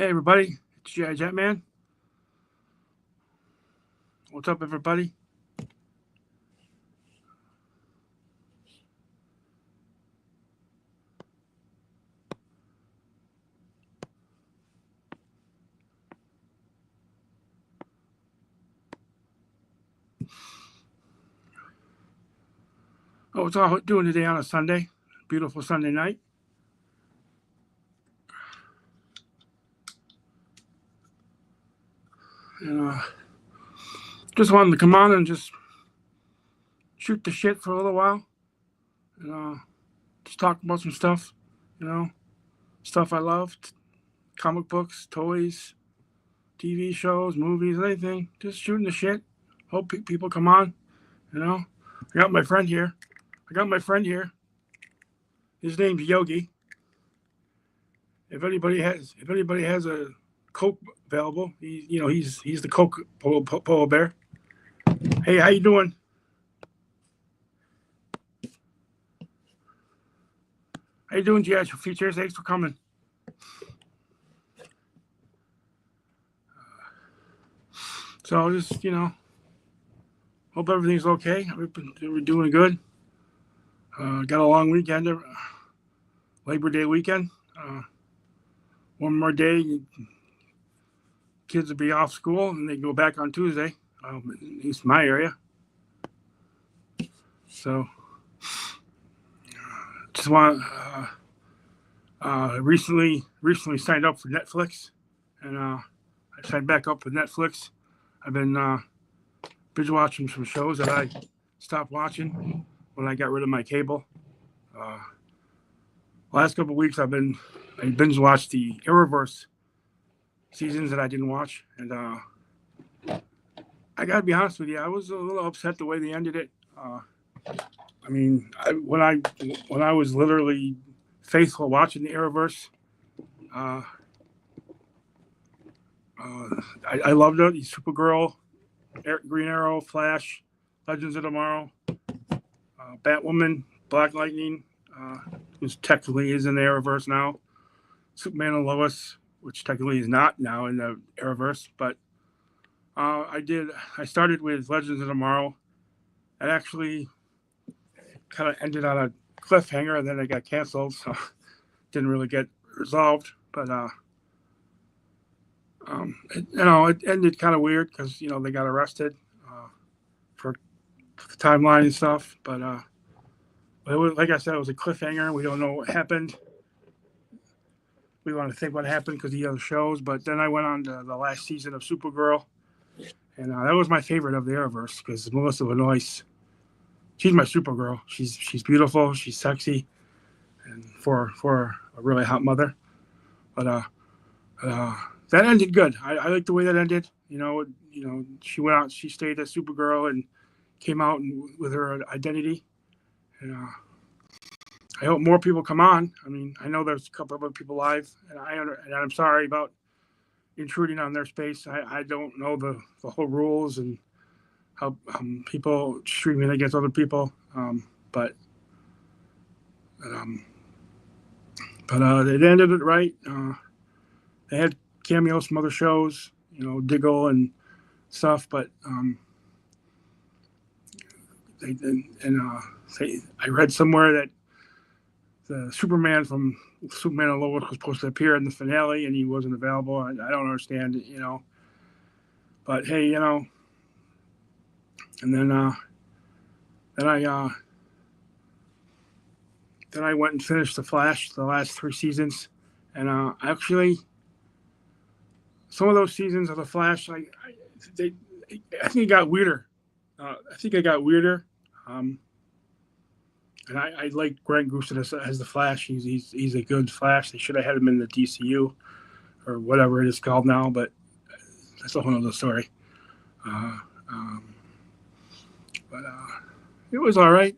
Hey everybody, it's Jetman. What's up, everybody? Oh, what's all doing today on a Sunday? Beautiful Sunday night. And just wanted to come on and just shoot the shit for a little while, and just talk about some stuff. You know, stuff I loved, comic books, toys, TV shows, movies, anything. Just shooting the shit. Hope people come on. You know, I got my friend here. His name's Yogi. If anybody has a Coke available, he's the Coke polar bear. Hey, how you doing? How you doing, GH Features? Thanks for coming. So just hope everything's okay. We're doing good. Got a long weekend, Labor Day weekend. One more day, kids will be off school and they go back on Tuesday. At least my area. So just want recently signed up for Netflix, and I signed back up with Netflix. I've been binge watching some shows that I stopped watching when I got rid of my cable. Last couple of weeks I binge watched the Arrowverse seasons that I didn't watch, and I gotta be honest with you, I was a little upset the way they ended it. When I was literally faithful watching the Arrowverse, I loved it. Supergirl, Green Arrow, Flash, Legends of Tomorrow, Batwoman, Black Lightning, who technically is in the Arrowverse now, Superman and Lois, which technically is not now in the Arrowverse, but I started with Legends of Tomorrow. It actually kind of ended on a cliffhanger, and then it got canceled, so didn't really get resolved. But it ended kind of weird because they got arrested for the timeline and stuff. But it was, like I said, it was a cliffhanger. We don't know what happened. We want to think what happened because of the other shows. But then I went on to the last season of Supergirl, and that was my favorite of the Arrowverse because Melissa Benoist, she's my Supergirl. She's beautiful. She's sexy, and for a really hot mother. But that ended good. I like the way that ended. She went out. She stayed as Supergirl and came out with her identity. And I hope more people come on. I know there's a couple of other people live, and I'm sorry about intruding on their space. I don't know the whole rules and how people streaming against other people. But they ended it right. They had cameos from other shows, Diggle and stuff, but I read somewhere that the Superman from Superman and Lois was supposed to appear in the finale, and he wasn't available. I don't understand it, But hey, and then I went and finished The Flash, the last 3 seasons, and actually, some of those seasons of The Flash, I think it got weirder. And I like Grant Gustin as the Flash. He's a good Flash. They should have had him in the DCU or whatever it is called now, but that's a whole other story. But it was all right.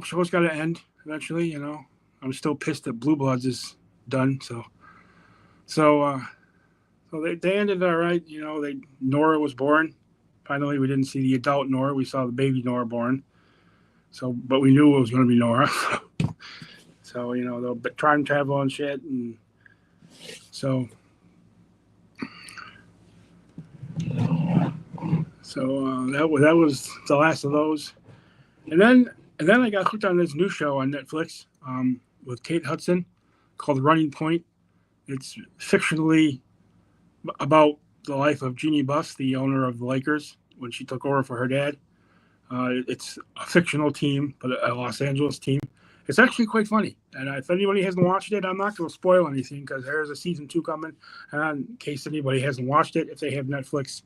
Show's got to end eventually. I'm still pissed that Blue Bloods is done. So they ended all right. Nora was born. Finally, we didn't see the adult Nora. We saw the baby Nora born. But we knew it was going to be Nora. So, the time travel and shit, and So that was the last of those. And then I got hooked on this new show on Netflix with Kate Hudson called Running Point. It's fictionally about the life of Jeannie Buss, the owner of the Lakers, when she took over for her dad. It's a fictional team, but a Los Angeles team. It's actually quite funny. And if anybody hasn't watched it, I'm not going to spoil anything because there's a season 2 coming. And in case anybody hasn't watched it, if they have Netflix,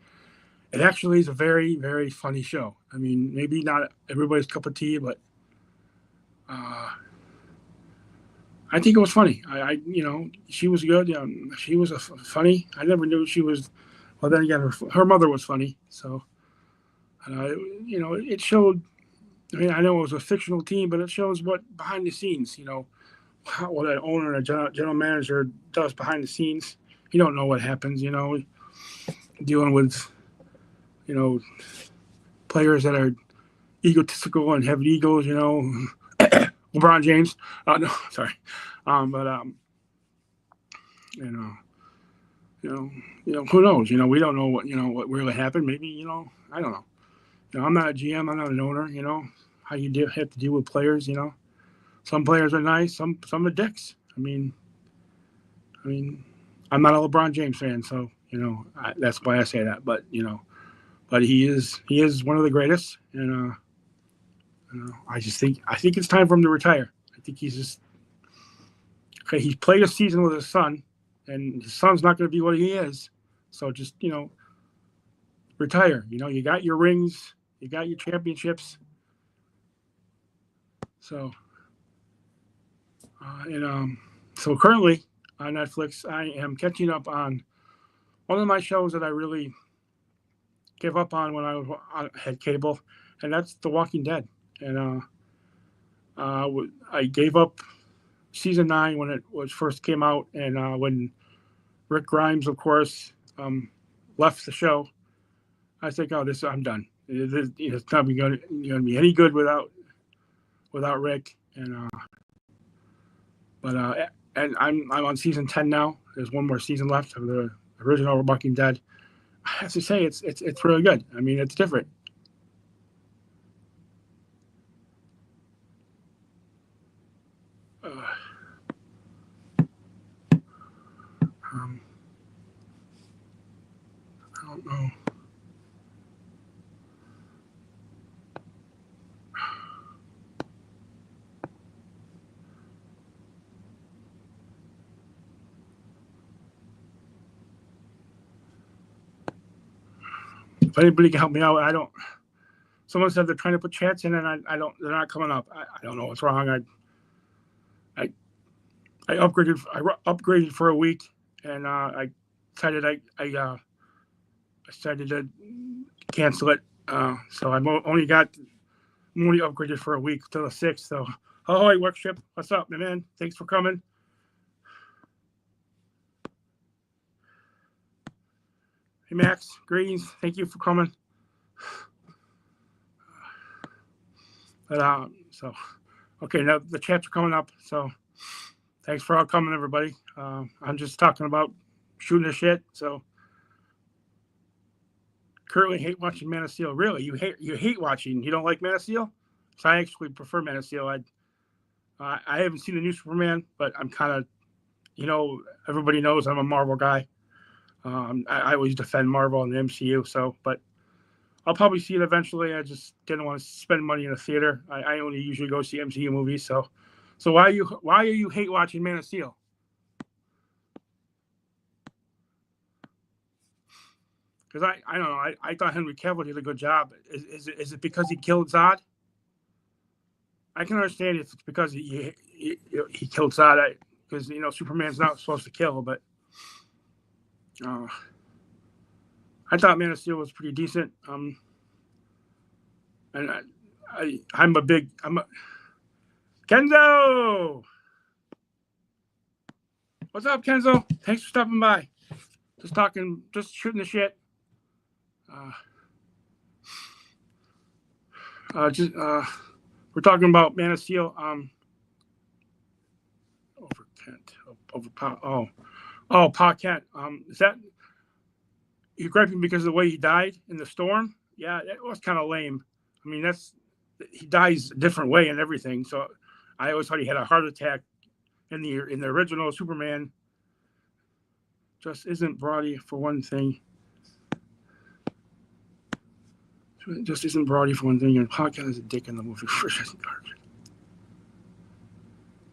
it actually is a very, very funny show. I mean, maybe not everybody's cup of tea, but I think it was funny. She was good. She was funny. I never knew she was. Well, then again, her mother was funny. So, it showed. I mean, I know it was a fictional team, but it shows what behind the scenes. What an owner and a general manager does behind the scenes. You don't know what happens. Dealing with, players that are egotistical and have egos. LeBron James. No, sorry. But who knows? We don't know what really happened. Maybe, I don't know. I'm not a GM. I'm not an owner. How you have to deal with players. Some players are nice. Some are dicks. I mean, I'm not a LeBron James fan, so that's why I say that. But but he is one of the greatest, and I think it's time for him to retire. I think he's just okay. He played a season with his son, and his son's not going to be what he is. So just retire. You got your rings, you got your championships. So so currently on Netflix, I am catching up on one of my shows that I really gave up on when I had cable, and that's The Walking Dead. And I gave up season 9 when it first came out, and when Rick Grimes, of course, left the show, I think, oh, I'm done. It's not going to be any good without Rick. And and I'm on season 10 now. There's one more season left of the original Walking Dead. I have to say it's really good. I mean, it's different. I don't know. If anybody can help me out, I don't. Someone said they're trying to put chats in, and I don't. They're not coming up. I don't know what's wrong. I upgraded. I upgraded for a week, and I decided I decided to cancel it. So I'm only upgraded for a week till the 6th. So, hey, Workshop, what's up, man? Thanks for coming. Hey, Max, greetings. Thank you for coming. But so, okay, now the chats are coming up. So, thanks for all coming, everybody. I'm just talking about shooting the shit. So, currently hate watching Man of Steel. Really, you hate watching? You don't like Man of Steel? So I actually prefer Man of Steel. I haven't seen the new Superman, but I'm kind of, everybody knows I'm a Marvel guy. I always defend Marvel and the MCU. So, but I'll probably see it eventually. I just didn't want to spend money in a theater. I only usually go see MCU movies. So why are you hate watching Man of Steel? Because I don't know. I thought Henry Cavill did a good job. Is it because he killed Zod? I can understand if it's because he killed Zod. Because Superman's not supposed to kill, but I thought Man of Steel was pretty decent. And I'm Kenzo. What's up, Kenzo? Thanks for stopping by. Just shooting the shit. We're talking about Man of Steel. Oh, Pa Kent. Is that you're griping because of the way he died in the storm? Yeah, that was kind of lame. I mean, he dies a different way and everything. So I always thought he had a heart attack in the original Superman. Just isn't Brody for one thing. Just isn't Brody for one thing. And Pa Kent is a dick in the movie.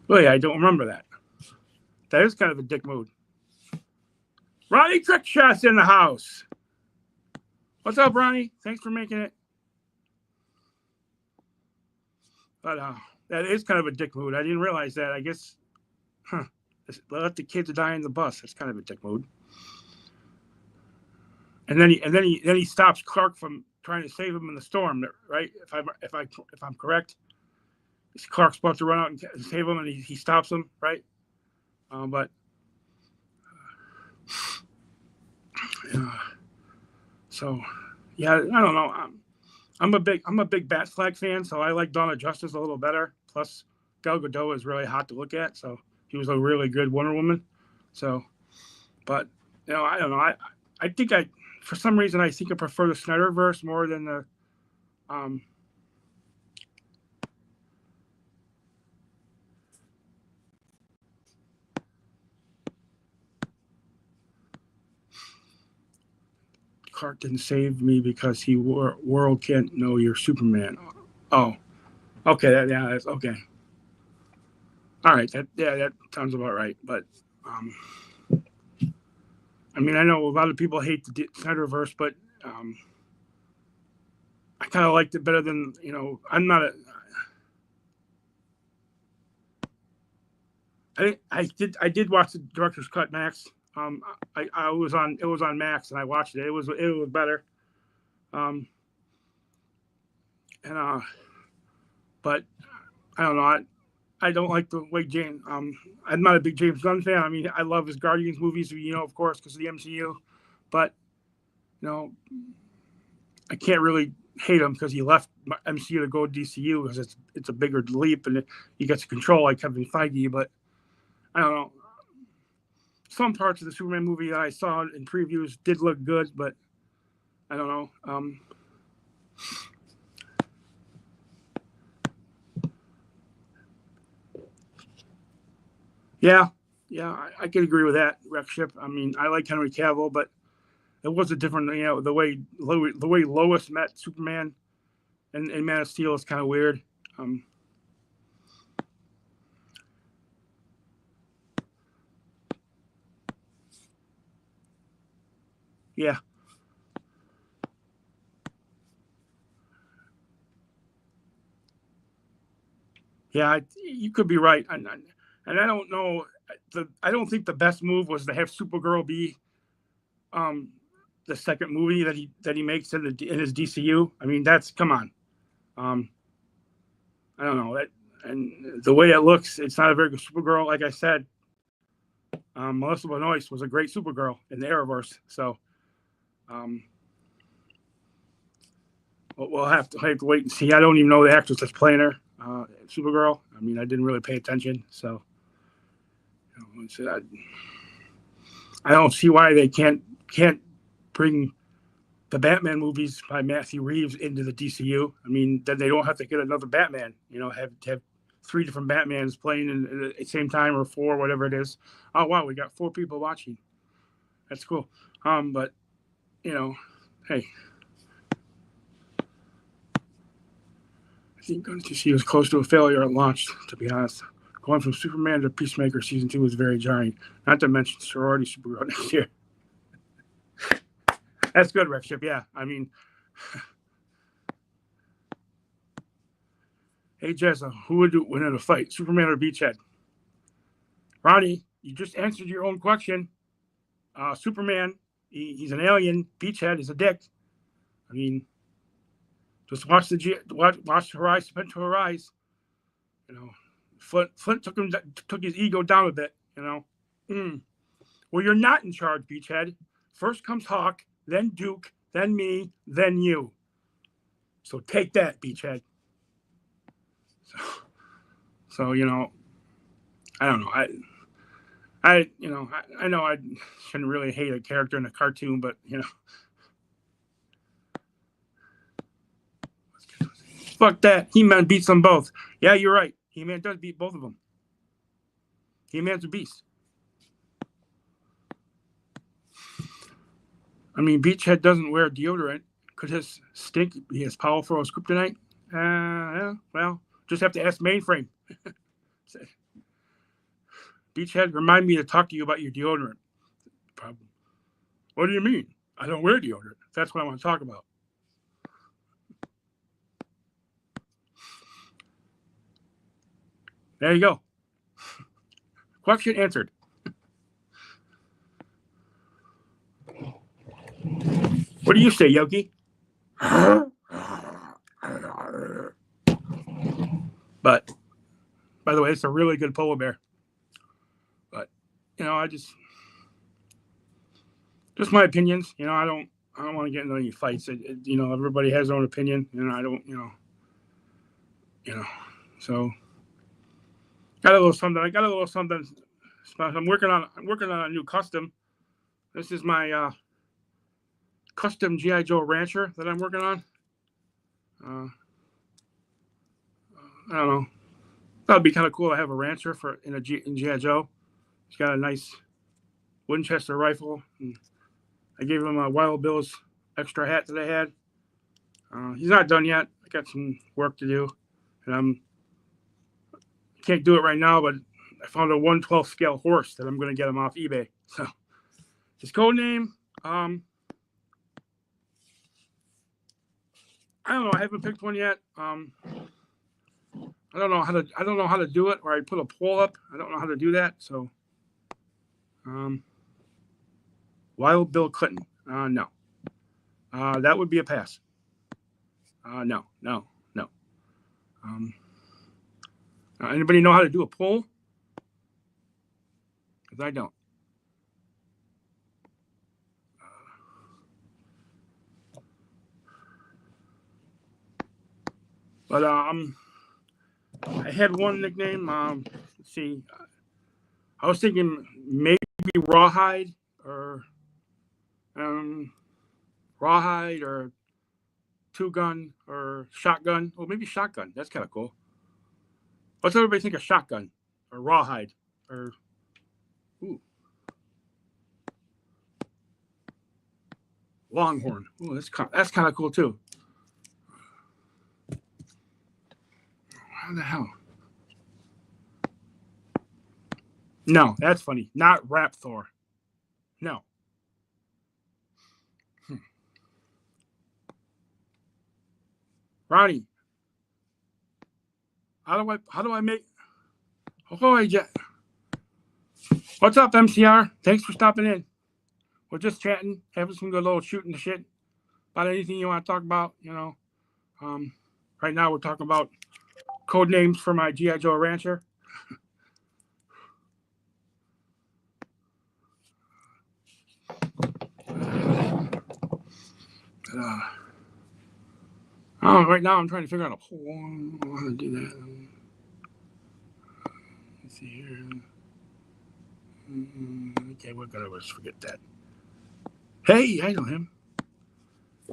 Oh yeah, I don't remember that. That is kind of a dick mood. Ronnie Trickshot's in the house. What's up, Ronnie? Thanks for making it. But that is kind of a dick mood. I didn't realize that. I guess, let the kids die in the bus. That's kind of a dick mood. And then he stops Clark from trying to save him in the storm. Right? If I'm correct, Clark's supposed to run out and save him, and he stops him. Right? But. So, yeah, I don't know. I'm a big Batfleck fan, so I like Dawn of Justice a little better. Plus, Gal Gadot is really hot to look at, so he was a really good Wonder Woman. So, but I don't know. I think for some reason I think I prefer the Snyderverse more than the Clark didn't save me because world can't know you're Superman. Oh, okay, that's okay. All right, that sounds about right. But I mean, I know a lot of people hate the Snyderverse, but I kind of liked it better than I'm not a. I did watch the director's cut, Max. I was on it was on Max, and I watched it. It was better. And but I don't know. I don't like the way James. I'm not a big James Gunn fan. I mean, I love his Guardians movies, of course, because of the MCU. But I can't really hate him because he left MCU to go to DCU because it's a bigger leap and he gets to control like Kevin Feige. But I don't know. Some parts of the Superman movie that I saw in previews did look good, but I don't know. Yeah, I can agree with that, Ship. I mean, I like Henry Cavill, but it was a different, the way Lois met Superman and Man of Steel is kind of weird. Yeah. Yeah, you could be right. And I don't know. I don't think the best move was to have Supergirl be the second movie that he makes in his DCU. I mean, come on. I don't know that, and the way it looks, it's not a very good Supergirl. Like I said, Melissa Benoist was a great Supergirl in the Arrowverse. So, we'll have to wait and see. I don't even know the actress that's playing her, Supergirl. I mean, I didn't really pay attention, so I don't see why they can't bring the Batman movies by Matthew Reeves into the DCU. I mean, then they don't have to get another Batman. Have 3 different Batmans playing at the same time, or 4, whatever it is. Oh wow, we got 4 people watching. That's cool. But hey, I think she was close to a failure at launch. To be honest, going from Superman to Peacemaker season 2 was very jarring. Not to mention Sorority Supergirl next year. That's good, Rick Ship. Yeah, I mean, hey Jessa, who would win in a fight, Superman or Beachhead? Ronnie, you just answered your own question. Superman, he's an alien. Beachhead is a dick. I mean, just watch Horizon Spent to Horizon. Flint took his ego down a bit. Well, you're not in charge, Beachhead. First comes Hawk, then Duke, then me, then you. So take that, Beachhead. So I don't know. I know I shouldn't really hate a character in a cartoon, but fuck that. He-Man beats them both. Yeah, you're right. He-Man does beat both of them. He-Man's a beast. I mean, Beachhead doesn't wear deodorant. Could his stink be as powerful as kryptonite? Yeah, well, just have to ask Mainframe. Beachhead, remind me to talk to you about your deodorant problem. What do you mean? I don't wear deodorant. That's what I want to talk about. There you go. Question answered. What do you say, Yogi? But, by the way, it's a really good polar bear. But, I just my opinions. I don't want to get into any fights. Everybody has their own opinion. I don't. So got a little something. I got a little something. I'm working on a new custom. This is my custom GI Joe Rancher that I'm working on. I don't know. That would be kind of cool to have a Rancher in GI Joe. He's got a nice Winchester rifle. And I gave him a Wild Bill's extra hat that I had. He's not done yet. I got some work to do, and can't do it right now. But I found a 1/12 scale horse that I'm going to get him off eBay. So his code name, I don't know. I haven't picked one yet. I don't know how to do it, or I put a poll up. I don't know how to do that. So, Wild Bill Clinton. No. That would be a pass. No. Anybody know how to do a poll? Because I don't. But I had one nickname. Let's see. I was thinking maybe Rawhide or Two Gun or Shotgun. Oh, maybe Shotgun. That's kind of cool. What's everybody think of Shotgun or Rawhide or Longhorn? Oh, that's kind of cool too. How the hell? No, that's funny. Not Raptor. No. Ronnie, how do I make? Oh, what's up, MCR? Thanks for stopping in. We're just chatting, having some good little shooting the shit about anything you want to talk about. Right now we're talking about code names for my GI Joe Rancher. Right now I'm trying to figure out a poll. I don't know how to do that. Let's see here. Okay, we're gonna just forget that. Hey, I know him.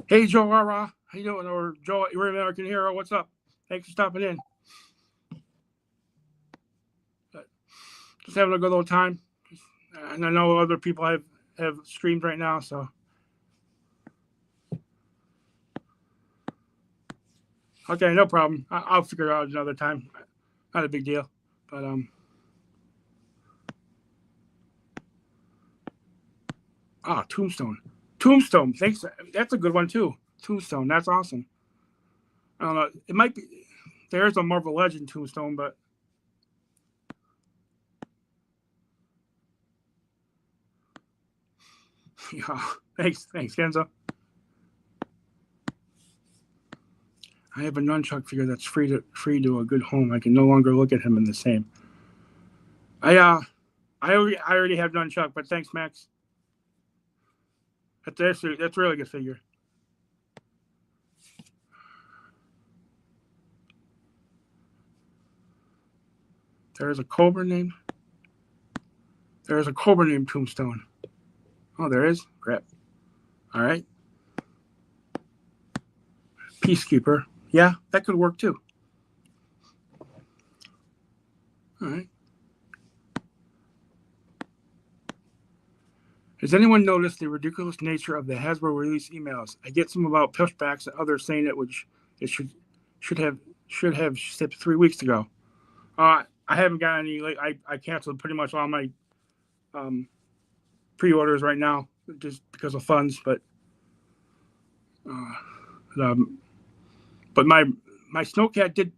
Hey, Joe Rara, how you doing? Or Joe, you're an American hero. What's up? Thanks for stopping in. Just having a good old time, and I know other people have streamed right now, so. Okay, no problem. I'll figure it out another time. Not a big deal, but Tombstone. Thanks. That's a good one too. Tombstone. That's awesome. I don't know. It might be. There's a Marvel Legend Tombstone, but. Yeah. Thanks, Kenzo. I have a nunchuck figure that's free to a good home. I can no longer look at him in the same. I already have nunchuck, but thanks, Max. That's a really good figure. There's a Cobra name. There's a Cobra named Tombstone. Oh, there is? Crap. All right. Peacekeeper. Yeah, that could work too. All right. Has anyone noticed the ridiculous nature of the Hasbro release emails? I get some about pushbacks and others saying it should have shipped 3 weeks ago. I haven't got any. Like I canceled pretty much all my pre-orders right now just because of funds. But my Snowcat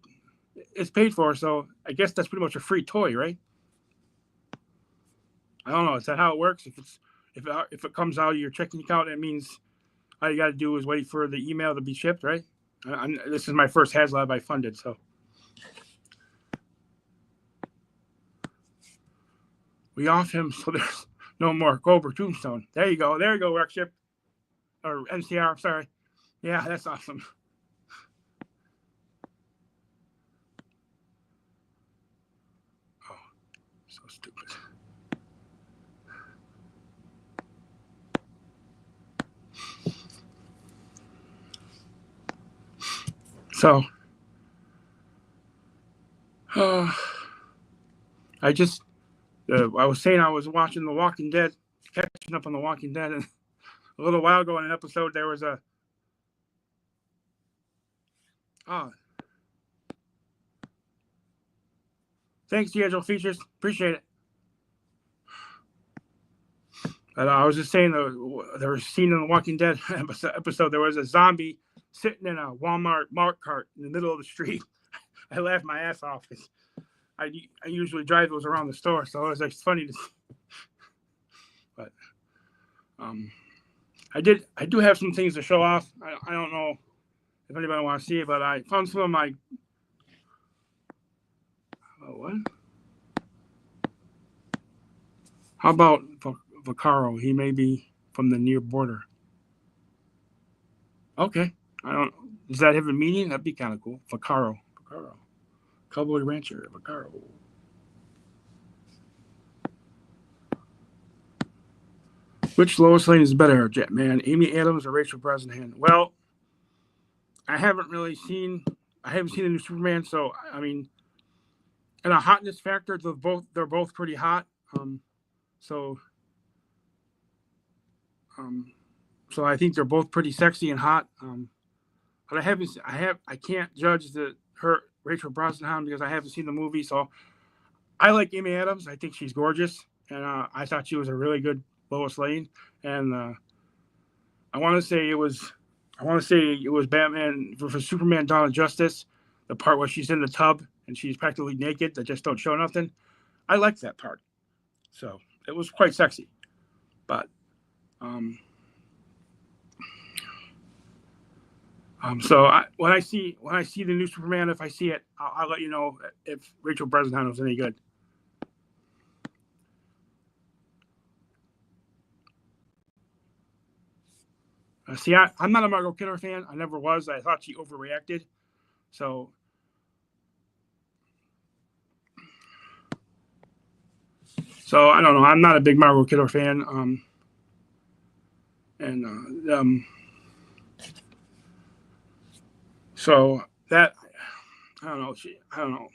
it's paid for, so I guess that's pretty much a free toy, right? I don't know. Is that how it works? If it comes out of your checking account, it means all you got to do is wait for the email to be shipped, right? This is my first HasLab I funded, so. We off him, so there's no more Cobra Tombstone. There you go, Workship. Or NCR, sorry. Yeah, that's awesome. Oh, so stupid. So, I was saying I was watching The Walking Dead, catching up on The Walking Dead, and a little while ago in an episode there was thanks, D'Angelo Features, appreciate it. And I was just saying there was a scene in The Walking Dead episode. There was a zombie sitting in a Walmart Mart cart in the middle of the street. I laughed my ass off. I usually drive those around the store, so it was like funny to see. But I do have some things to show off. I don't know if anybody wants to see it, but I found some of my what? How about Vaccaro? He may be from the near border. Okay, I don't. Does that have a meaning? That'd be kind of cool. Vaccaro, Cowboy Rancher, Vaccaro. Which Lois Lane is better, Jetman, Amy Adams or Rachel Brosnahan? Well, I haven't seen the new Superman, so I mean, in a hotness factor, they're both pretty hot. So I think they're both pretty sexy and hot. But I can't judge Rachel Brosnahan because I haven't seen the movie. So I like Amy Adams. I think she's gorgeous, and I thought she was a really good Lois Lane. And I want to say it was Batman for Superman: Dawn of Justice, the part where she's in the tub and she's practically naked. That just don't show nothing. I liked that part. So it was quite sexy. But so when I see the new Superman, if I see it, I'll let you know if Rachel Brosnahan was any good. See, I'm not a Margot Kidder fan. I never was. I thought she overreacted. So I don't know. I'm not a big Margot Kidder fan. So that I don't know. I don't know.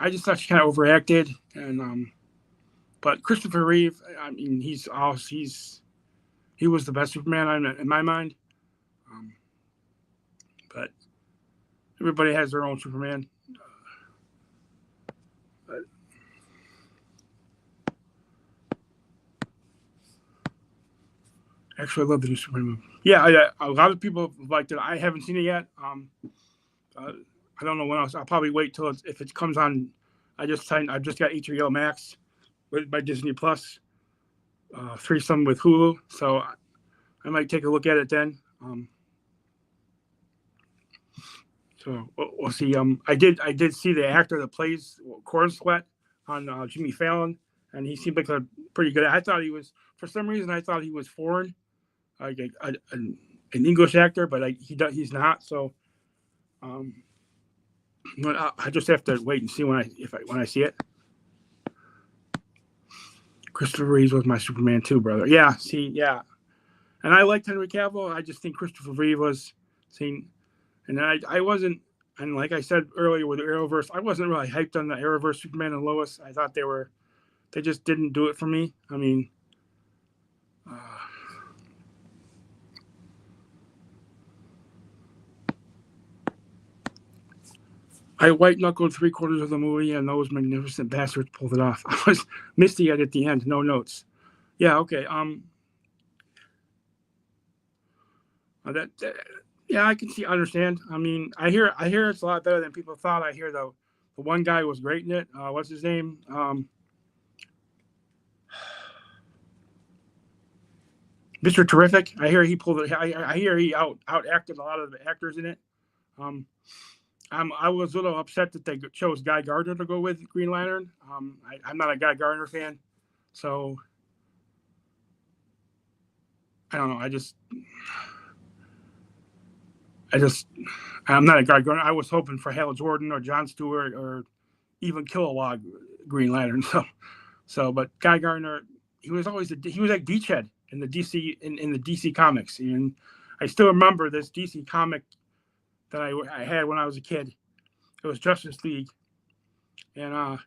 I just thought she kind of overreacted, and but Christopher Reeve. I mean, he was the best Superman in my mind. But everybody has their own Superman. Actually, I love the new Superman movie. Yeah, a lot of people liked it. I haven't seen it yet. I don't know when else. I'll probably wait till if it comes on. I just got HBO Max by Disney Plus, threesome with Hulu. So I might take a look at it then. So we'll see. I did see the actor that plays Corn Sweat on Jimmy Fallon, and he seemed like a pretty good. I thought he was, for some reason, I thought he was foreign, like an English actor, but he's not. So I just have to wait and see when I see it. Christopher Reeves was my Superman too, brother. Yeah, see, yeah. And I liked Henry Cavill. I just think Christopher Reeve was seen, and I wasn't. And like I said earlier with the Arrowverse, I wasn't really hyped on the Arrowverse Superman and Lois. I thought they just didn't do it for me. I mean, I white knuckled 3/4 of the movie, and those magnificent bastards pulled it off. I was misty-eyed at the end, no notes. Yeah, okay. Yeah, I can understand. I mean, I hear it's a lot better than people thought. I hear the one guy was great in it. What's his name? Mr. Terrific. I hear he pulled it. I hear he acted a lot of the actors in it. I was a little upset that they chose Guy Gardner to go with Green Lantern. I'm not a Guy Gardner fan, so I don't know. I'm not a Guy Gardner. I was hoping for Hal Jordan or Jon Stewart or even Kilowog Green Lantern. But Guy Gardner, he was like Beachhead in the DC in the DC comics, and I still remember this DC comic that I had when I was a kid. It was Justice League, and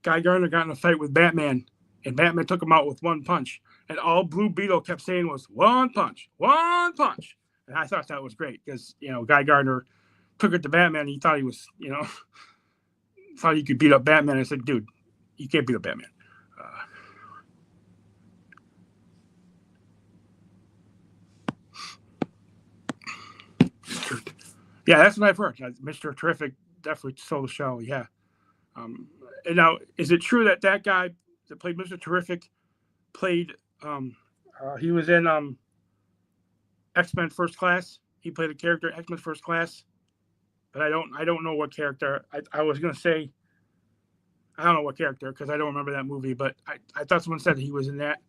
Guy Gardner got in a fight with Batman, and Batman took him out with one punch, and all Blue Beetle kept saying was one punch, and I thought that was great because Guy Gardner took it to Batman. And he thought he was thought he could beat up Batman. I said, dude, you can't beat up Batman. Yeah, that's what I've heard. Mr. Terrific definitely stole the show. Yeah. And now, is it true that guy that played Mr. Terrific played? He was in X-Men First Class. He played a character in X-Men First Class, but I don't know what character. I was gonna say I don't know what character because I don't remember that movie, but I thought someone said he was in that.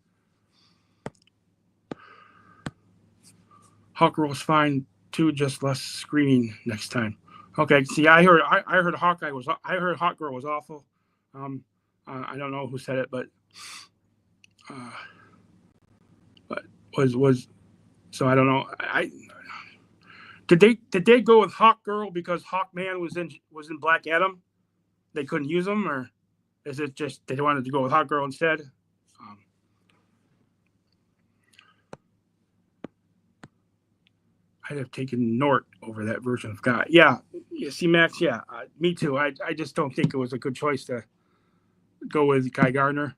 Hawker was fine too, just less screaming next time. Okay, see, I heard Hawkeye was. I heard Hawkgirl was awful. I don't know who said it, but was so I don't know. Did they go with Hawkgirl because Hawkman was in Black Adam? They couldn't use him, or is it just they wanted to go with Hawkgirl instead? I'd have taken Nort over that version of Guy. Yeah, see, Max. Yeah, me too. I just don't think it was a good choice to go with Guy Gardner.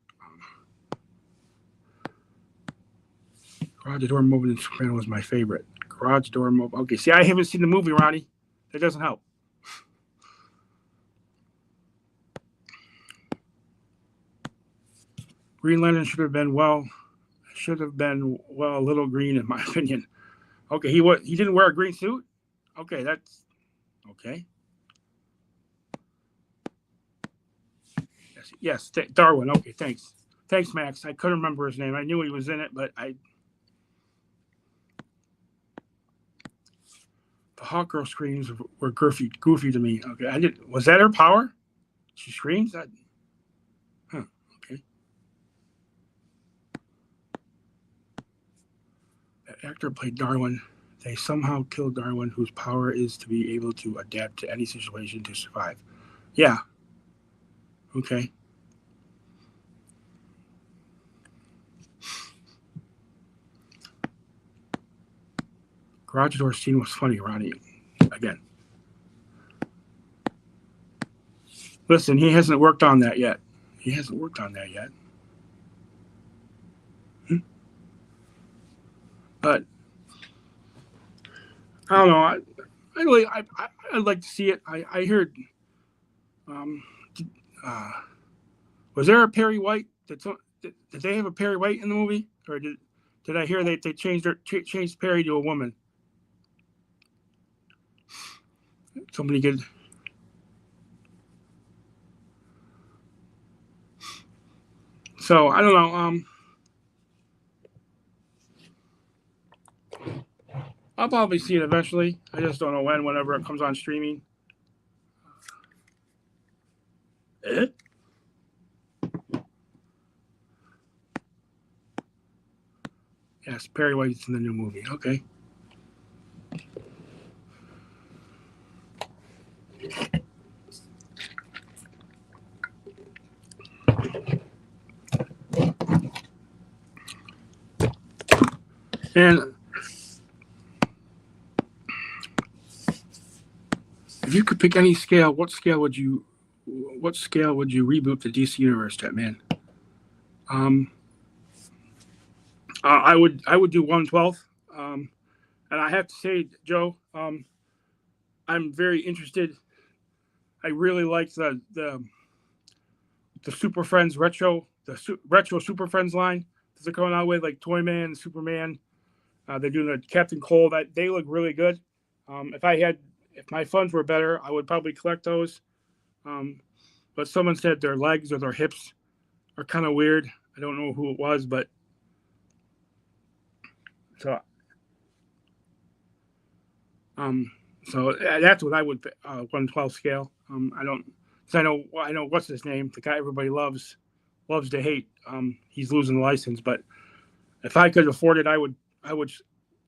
Garage door moving in Superman was my favorite. Garage door move. Okay, see, I haven't seen the movie, Ronnie. That doesn't help. Green Lantern should have been a little green in my opinion. Okay, he didn't wear a green suit. Okay, that's okay. Yes, Darwin. Okay, thanks, Max. I couldn't remember his name. I knew he was in it, but the Hawkgirl screams were goofy to me. Okay, was that her power? She screams. Okay. That actor played Darwin. They somehow killed Darwin, whose power is to be able to adapt to any situation to survive. Yeah. Okay. Garage door scene was funny, Ronnie. Again. Listen, he hasn't worked on that yet. But I don't know. I'd like to see it. I heard. Was there a Perry White? Did they have a Perry White in the movie, or did I hear they changed Perry to a woman? Somebody good. So I don't know. I'll probably see it eventually. I just don't know when. Whenever it comes on streaming. Yes, Perry White's in the new movie. Okay. And if you could pick any scale, what scale would you reboot the DC universe, Jetman? I would do 112. And I have to say, Joe, I'm very interested. I really like the Super Friends retro Super Friends line that they're coming out with, like Toyman, Superman. They're doing the Captain Cold. That they look really good. If my funds were better, I would probably collect those. But someone said their legs or their hips are kind of weird. I don't know who it was, but so that's what I would 112 scale. I don't, cause I know what's his name, the guy everybody loves to hate. He's losing the license, but if I could afford it, I would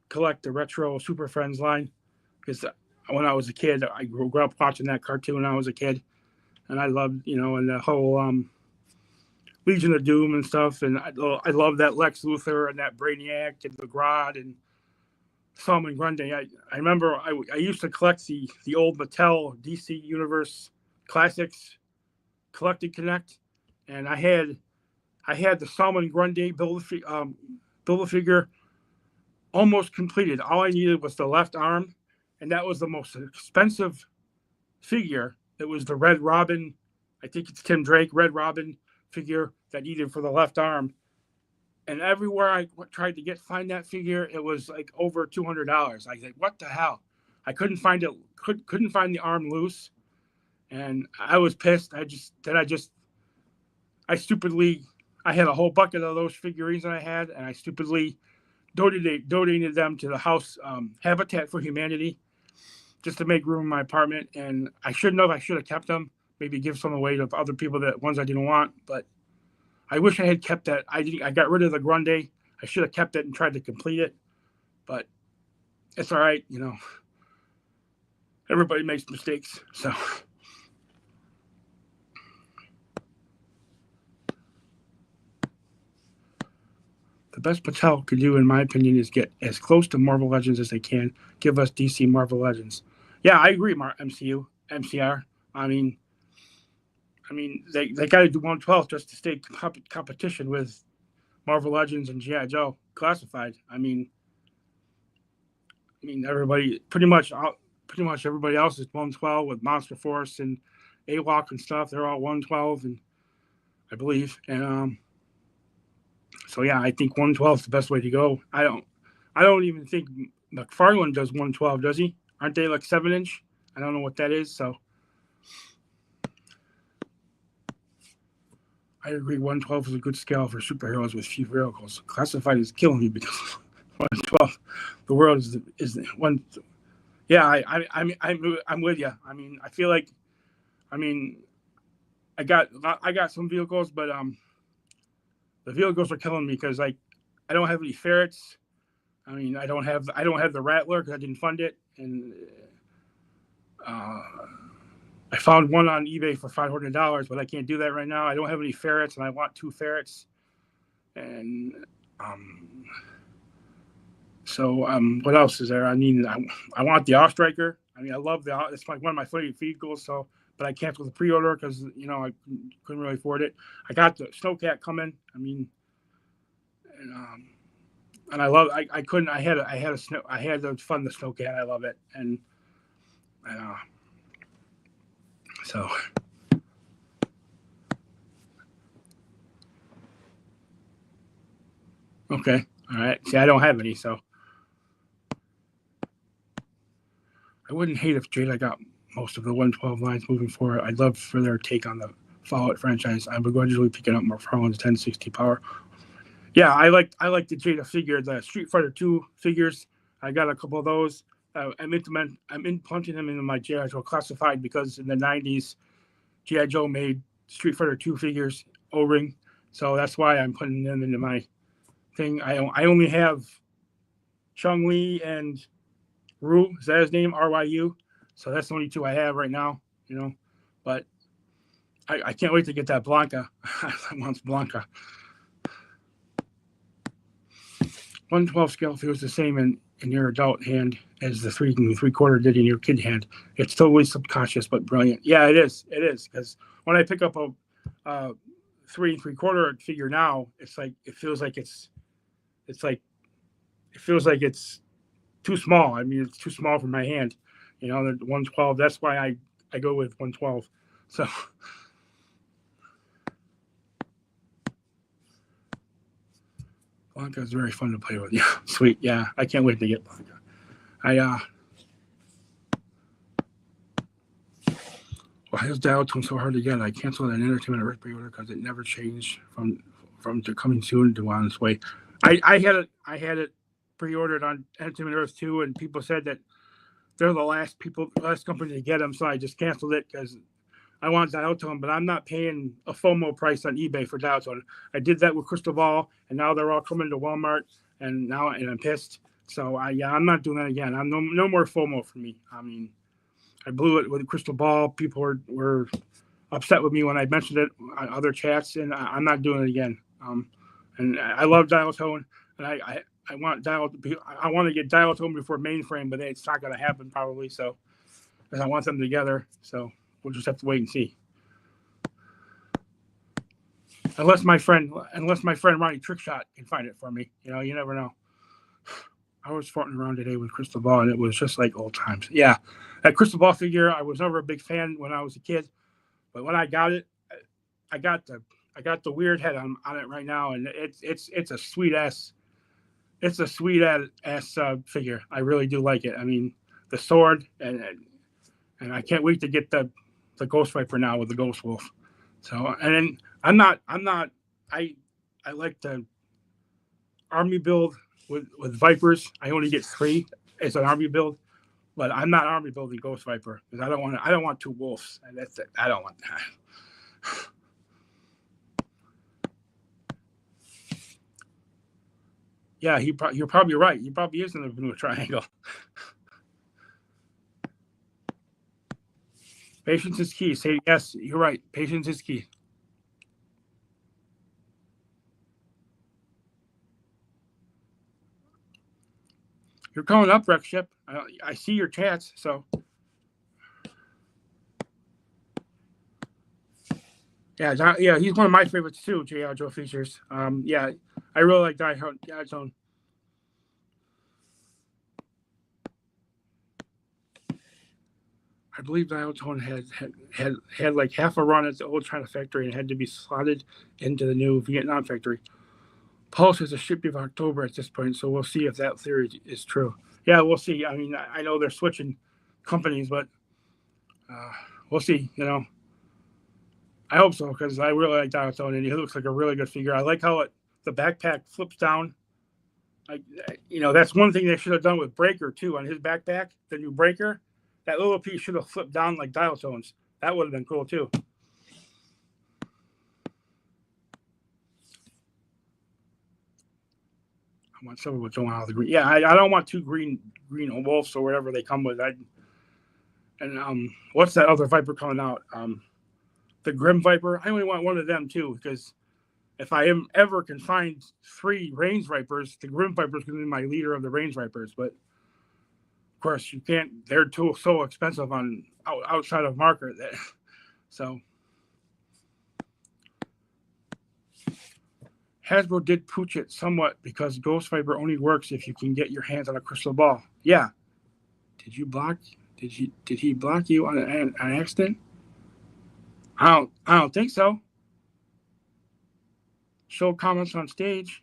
collect the retro Super Friends line, because when I was a kid, I grew up watching that cartoon when I was a kid, and I loved, and the whole Legion of Doom and stuff, and I love that Lex Luthor and that Brainiac and the Grodd and Solomon Grundy. I remember I used to collect the old Mattel DC Universe Classics Collected Connect, and I had the Solomon Grundy build a figure almost completed. All I needed was the left arm, and that was the most expensive figure. It was the Red Robin, I think it's Tim Drake Red Robin figure that needed for the left arm. And everywhere I tried to find that figure, it was like over $200. I was like, what the hell? I couldn't find it. Couldn't find the arm loose, and I was pissed. I had a whole bucket of those figurines that I had, and I stupidly donated them to the house Habitat for Humanity, just to make room in my apartment. And I should have kept them. Maybe give some away to other people, that ones I didn't want, but I wish I had kept that. I got rid of the Grundy. I should have kept it and tried to complete it, but it's all right. Everybody makes mistakes. So the best Patel could do, in my opinion, is get as close to Marvel Legends as they can. Give us DC Marvel Legends. Yeah, I agree, MCR. I mean, they got to do 112 just to stay competition with Marvel Legends and G.I. Joe Classified. I mean, everybody pretty much everybody else is 112 with Monster Force and AWOC and stuff. They're all 112, and I believe. And so yeah, I think 112 is the best way to go. I don't even think McFarlane does 112, does he? Aren't they like 7-inch? I don't know what that is. So I agree. 112 is a good scale for superheroes with few vehicles. Classified is killing me because 112, the world is one. Yeah, I'm with you. I mean, I feel like, I got some vehicles, but the vehicles are killing me because I don't have any ferrets. I mean, I don't have the Rattler because I didn't fund it, and I found one on eBay for $500, but I can't do that right now. I don't have any ferrets, and I want 2 ferrets, and so what else is there? I mean, I want the Ostriker. I mean, I love it's like one of my favorite vehicles. So, but I canceled the pre-order because I couldn't really afford it. I got the Snowcat coming. I mean, and I love. I couldn't. I had to fund the Snowcat. I love it, and so. Okay. All right. See, I don't have any, so I wouldn't hate if Jada got most of the 112 lines moving forward. I'd love for their take on the Fallout franchise. I'm begrudgingly picking up McFarlane's 1060 power. Yeah, I like the Jada figure, the Street Fighter 2 figures. I got a couple of those. I'm implanting them into my G.I. Joe Classified because in the 90s, G.I. Joe made Street Fighter 2 figures O-ring. So that's why I'm putting them into my thing. I only have Chung Lee and Ryu. Is that his name? RYU. So that's the only two I have right now. But I can't wait to get that Blanca. I want Blanca. 112 scale feels the same in your adult hand as the 3 3/4 did in your kid hand. It's totally subconscious but brilliant. Yeah, it is. It is, because when I pick up a 3 3/4 figure now, it's like it feels like it's too small. I mean, it's too small for my hand. The 112. That's why I go with 112. So. Blanca is very fun to play with. Yeah, sweet. Yeah, I can't wait to get Blanca. Why is Dialtone so hard to get? I canceled an Entertainment Earth pre-order because it never changed from to coming soon to on its way. I had it pre-ordered on Entertainment Earth too, and people said that they're the last company to get them, so I just canceled it because I want Dialtone, but I'm not paying a FOMO price on eBay for Dialtone. I did that with Crystal Ball, and now they're all coming to Walmart, and I'm pissed. So I'm not doing that again. I'm no more FOMO for me. I mean, I blew it with Crystal Ball. People were upset with me when I mentioned it on other chats, and I'm not doing it again. And I love Dialtone, and I want I want to get Dialtone before Mainframe, but it's not going to happen probably. So, because I want them together. So we'll just have to wait and see. Unless my friend Ronnie Trickshot can find it for me. You never know. I was farting around today with Crystal Ball, and it was just like old times. Yeah, that Crystal Ball figure, I was never a big fan when I was a kid, but when I got it, I got the weird head on it right now, and it's a sweet ass. It's a sweet ass figure. I really do like it. I mean, the sword, and I can't wait to get the Ghost Viper now with the Ghost Wolf. So, and then I like the army build with Vipers. I only get 3 as an army build, but I'm not army building Ghost Viper because I don't want 2 wolves, and that's it. I don't want that. Yeah, you're probably right. He probably is in the Bermuda Triangle. Patience is key. Say yes, you're right. Patience is key. You're calling up, Rex Ship. I see your chats, so. Yeah, he's one of my favorites too, J.R. Joe Features. Yeah, I really like Dialtone. I believe Dialtone had like half a run at the old China factory and had to be slotted into the new Vietnam factory. Pulse is a ship of October at this point, so we'll see if that theory is true. Yeah, we'll see. I mean, I know they're switching companies, but we'll see. I hope so, because I really like Dialtone, and he looks like a really good figure. I like how the backpack flips down. That's one thing they should have done with Breaker too on his backpack. The new Breaker, that little piece should have flipped down like Dialtone's. That would have been cool too. I want someone with all the green. Yeah, I don't want 2 green wolves or whatever they come with. What's that other Viper coming out? The Grim Viper. I only want one of them too, because if I am ever can find 3 Range Vipers, the Grim Viper is going to be my leader of the Range Vipers. But of course, you can't. They're so expensive on outside of market. So Hasbro did pooch it somewhat because Ghost Viper only works if you can get your hands on a crystal ball. Yeah. Did he block you on an accident? I don't think so. Show comments on stage.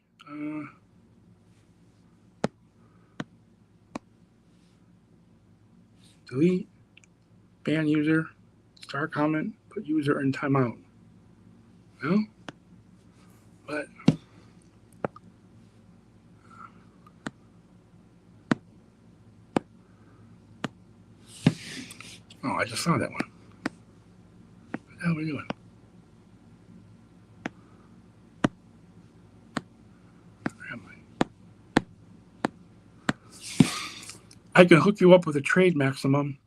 Delete. Ban user. Start comment. Put user in timeout. No? But oh, I just saw that one. What the hell are we doing? I can hook you up with a trade maximum.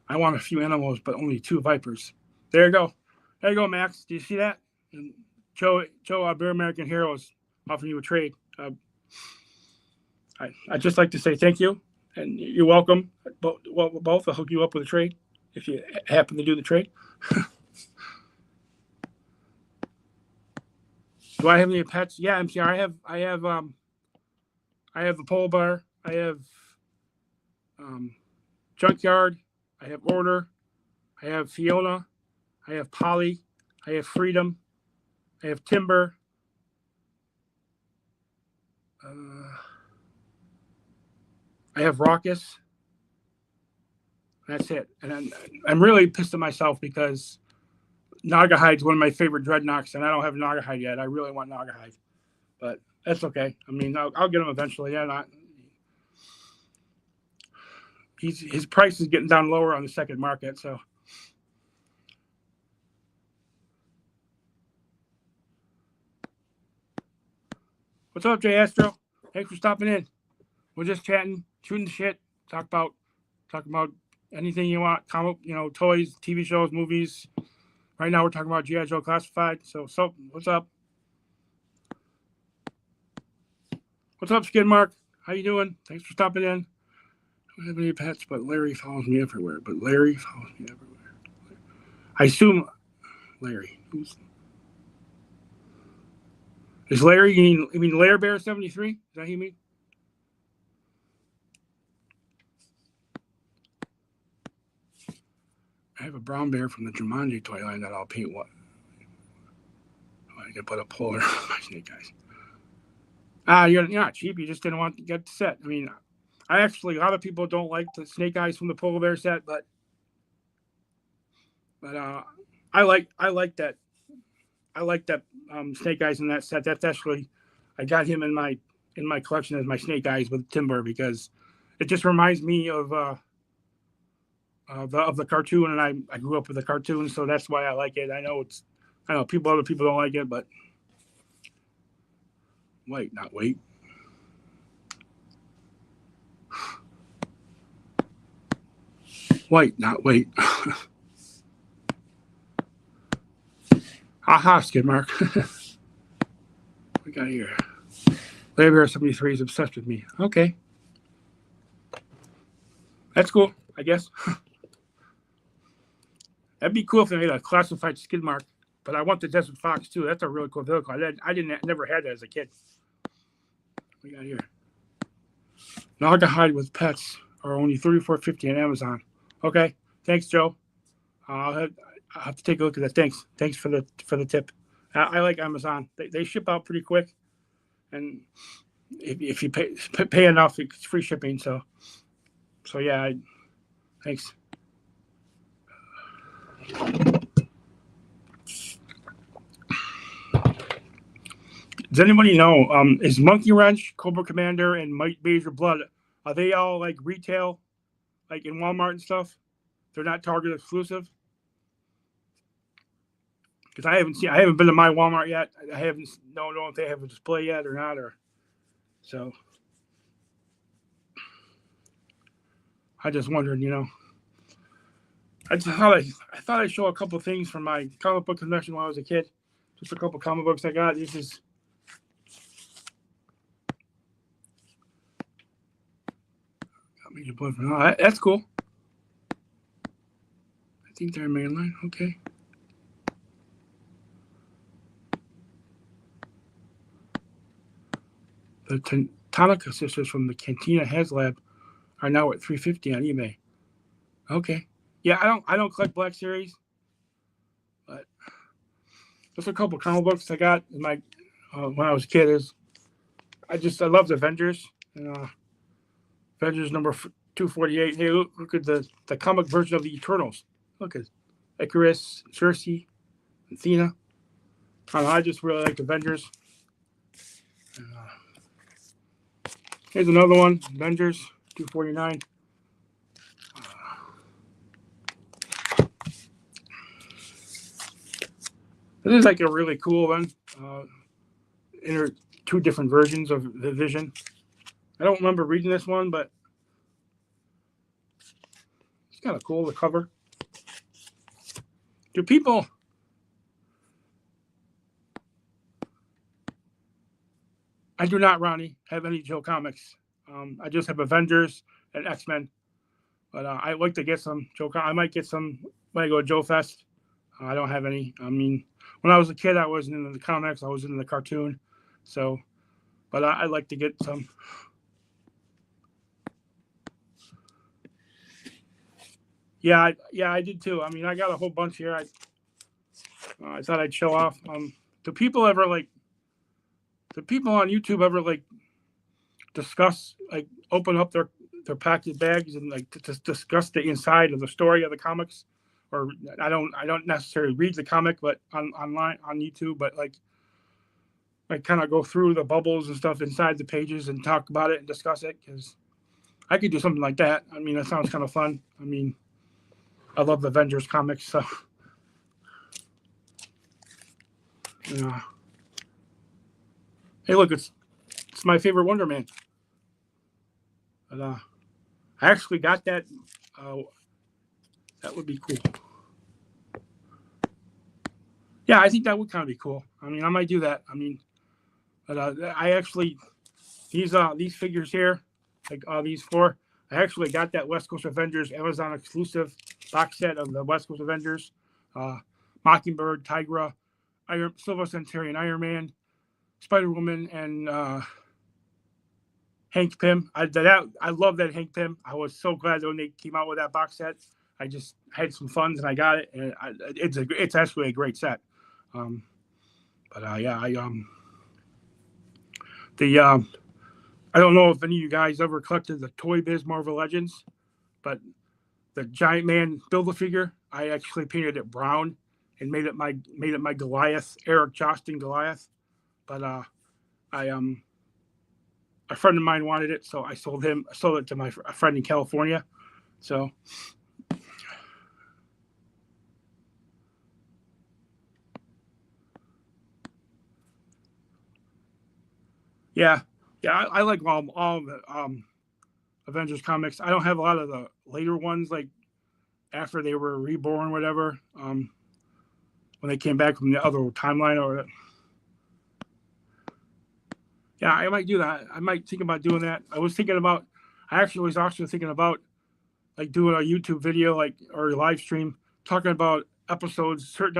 I want a few animals, but only 2 vipers. There you go. There you go, Max. Do you see that? And Joe, Bear American Hero is offering you a trade. I'd just like to say thank you, and you're welcome. Both, I'll hook you up with a trade if you happen to do the trade. Do I have any pets? Yeah, MCR. I have a pole bar. I have junkyard. I have order. I have Fiona. I have Polly. I have Freedom. I have Timber. I have Raucous. That's it. And I'm really pissed at myself because Nagahide's one of my favorite dreadnoughts, and I don't have Nagahide yet. I really want Nagahide, but that's okay. I mean, I'll get him eventually. Yeah, not. His price is getting down lower on the second market, so. What's up, Jay Astro? Thanks for stopping in. We're just chatting, shooting the shit, talk about anything you want, comic, toys, TV shows, movies. Right now we're talking about G.I. Joe Classified. So what's up? What's up, Skid Mark? How you doing? Thanks for stopping in. I don't have any pets, but Larry follows me everywhere. I assume Larry. Is Larry? You mean Lair Bear 73? Is that who you mean? I have a brown bear from the Jumanji toy line that I'll paint. What? I can put a polar on my snake eyes. You're not cheap. You just didn't want to get the set. I mean, a lot of people don't like the snake eyes from the polar bear set, but I like that. I like that snake eyes in that set. That's actually, I got him in my collection as my snake eyes with Timber because it just reminds me of the cartoon, and I grew up with the cartoon, so that's why I like it. I know other people don't like it, but wait. Wait, not wait. Aha, Skid Mark. We got here. Larry Bear 73 is obsessed with me. Okay. That's cool, I guess. That'd be cool if they made a classified Skid Mark, but I want the Desert Fox too. That's a really cool vehicle. I never had that as a kid. We got here. Nagahide with pets are only $34.50 on Amazon. Okay, thanks, Joe. I'll have to take a look at that. Thanks for the tip. I like Amazon. They ship out pretty quick, and if you pay enough, it's free shipping. So yeah, thanks. Does anybody know? Is Monkey Wrench, Cobra Commander, and Might Major Blood, are they all like retail, like in Walmart and stuff? They're not Target exclusive? Because I haven't been to my Walmart yet. I haven't know if they have a display yet or not, or so. I just wondered, I thought I'd show a couple of things from my comic book collection when I was a kid. Just a couple of comic books I got. This is that's cool. I think they're mainline. Okay. The Tanaka sisters from the Cantina HasLab are now at $350 on eBay. Okay. Yeah, I don't collect Black Series, but just a couple comic books I got in my when I was a kid. I loved Avengers. Avengers number 248. Hey, look at the comic version of the Eternals. Look at Icarus, Cersei, Athena. I just really like Avengers. Here's another one, Avengers 249. This is like a really cool one. Two different versions of the Vision. I don't remember reading this one, but It's kind of cool, the cover. Do people... I do not, Ronnie, have any Joe comics. I just have Avengers and X-Men. But I like to get some Joe. I might get some when I go to Joe Fest. I don't have any. I mean, when I was a kid, I wasn't into the comics. I was into the cartoon. So, but I like to get some. Yeah, I did too. I mean, I got a whole bunch here. I thought I'd show off. Do people ever like? Do people on YouTube ever like discuss, like, open up their packaged bags and like to discuss the inside of the story of the comics? Or I don't necessarily read the comic, but online on YouTube, but like kind of go through the bubbles and stuff inside the pages and talk about it and discuss it, because I could do something like that. I mean, that sounds kind of fun. I mean, I love the Avengers comics, so yeah. Hey, look, it's my favorite Wonder Man. But I actually got that. That would be cool. Yeah, I think that would kind of be cool. I mean, I might do that. I mean, but I actually these figures here, like these four, I actually got that West Coast Avengers Amazon exclusive box set of the West Coast Avengers, Mockingbird, Tigra, Silver Centurion, Iron Man, Spider Woman, and Hank Pym. I love that Hank Pym. I was so glad when they came out with that box set. I just had some funds and I got it, and it's actually a great set. But yeah, I don't know if any of you guys ever collected the Toy Biz Marvel Legends, but the Giant Man Build-A-Figure, I actually painted it brown and made it my Goliath, Eric Jostin Goliath. But a friend of mine wanted it, so I sold it to a friend in California. So yeah, I like all the Avengers comics. I don't have a lot of the later ones, like after they were reborn, whatever. When they came back from the other timeline, or yeah, I might do that. I might think about doing that. I actually was also thinking about like doing a YouTube video, like, or a live stream talking about certain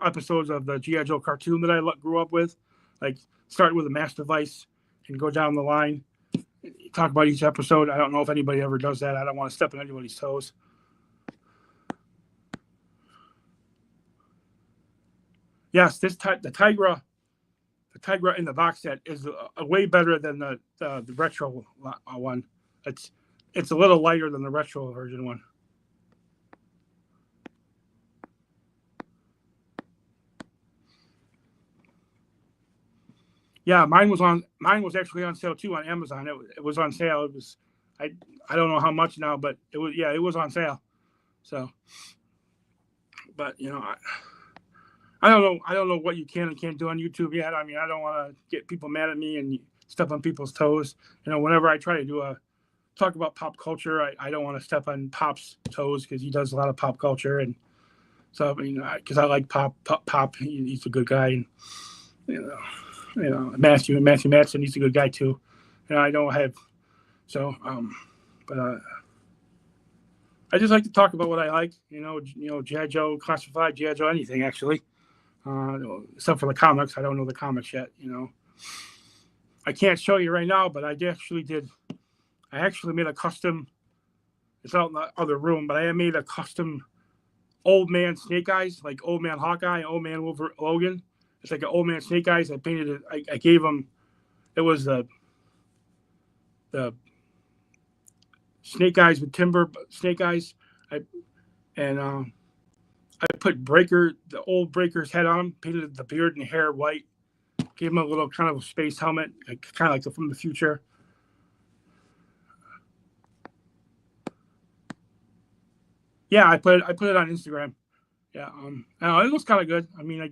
episodes of the G.I. Joe cartoon that I grew up with, like starting with the Master Vice and go down the line, talk about each episode. I don't know if anybody ever does that. I don't want to step on anybody's toes. Yes, the Tigra in the box set is a way better than the retro one. It's a little lighter than the retro version one. Yeah, mine was actually on sale too on Amazon. It was on sale. It was I don't know how much now, but it was on sale. So, but I don't know what you can and can't do on YouTube yet. I mean, I don't want to get people mad at me and step on people's toes. Whenever I try to talk about pop culture, I don't want to step on Pop's toes, because he does a lot of pop culture, and so I mean, because I like Pop. He's a good guy, and Matthew Matson, he's a good guy too. I don't have so but I just like to talk about what I like. G.I. Joe, classified G.I. Joe, anything actually. Except for the comics. I don't know the comics yet. I can't show you right now, but I actually made a custom. It's out in the other room, but I made a custom Old Man Snake Eyes, like Old Man Hawkeye, Old Man Logan. It's like an Old Man Snake Eyes. I painted it. I gave him. It was the Snake Eyes with Timber Snake Eyes. I put the old Breaker's head on him, painted the beard and hair white, gave him a little kind of a space helmet, kind of like from the future. Yeah, I put it on Instagram. Yeah, it looks kind of good. I mean, I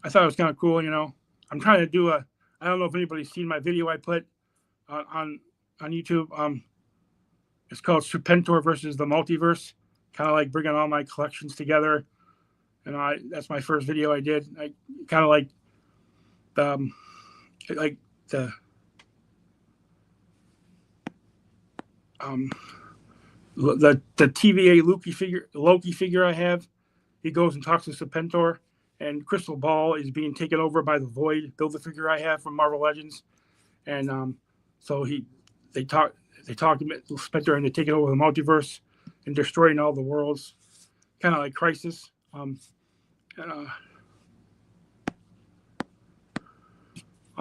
thought it was kind of cool. I'm trying to do I don't know if anybody's seen my video I put on YouTube. It's called Serpentor versus the Multiverse. Kind of like bringing all my collections together. And that's my first video I did. I kind of the like the the TVA Loki figure I have. He goes and talks to Serpentor, and Crystal Ball is being taken over by the Void Build-A-Figure I have from Marvel Legends, and so they talk to Serpentor into taking over the multiverse and destroying all the worlds, kind of like Crisis. And,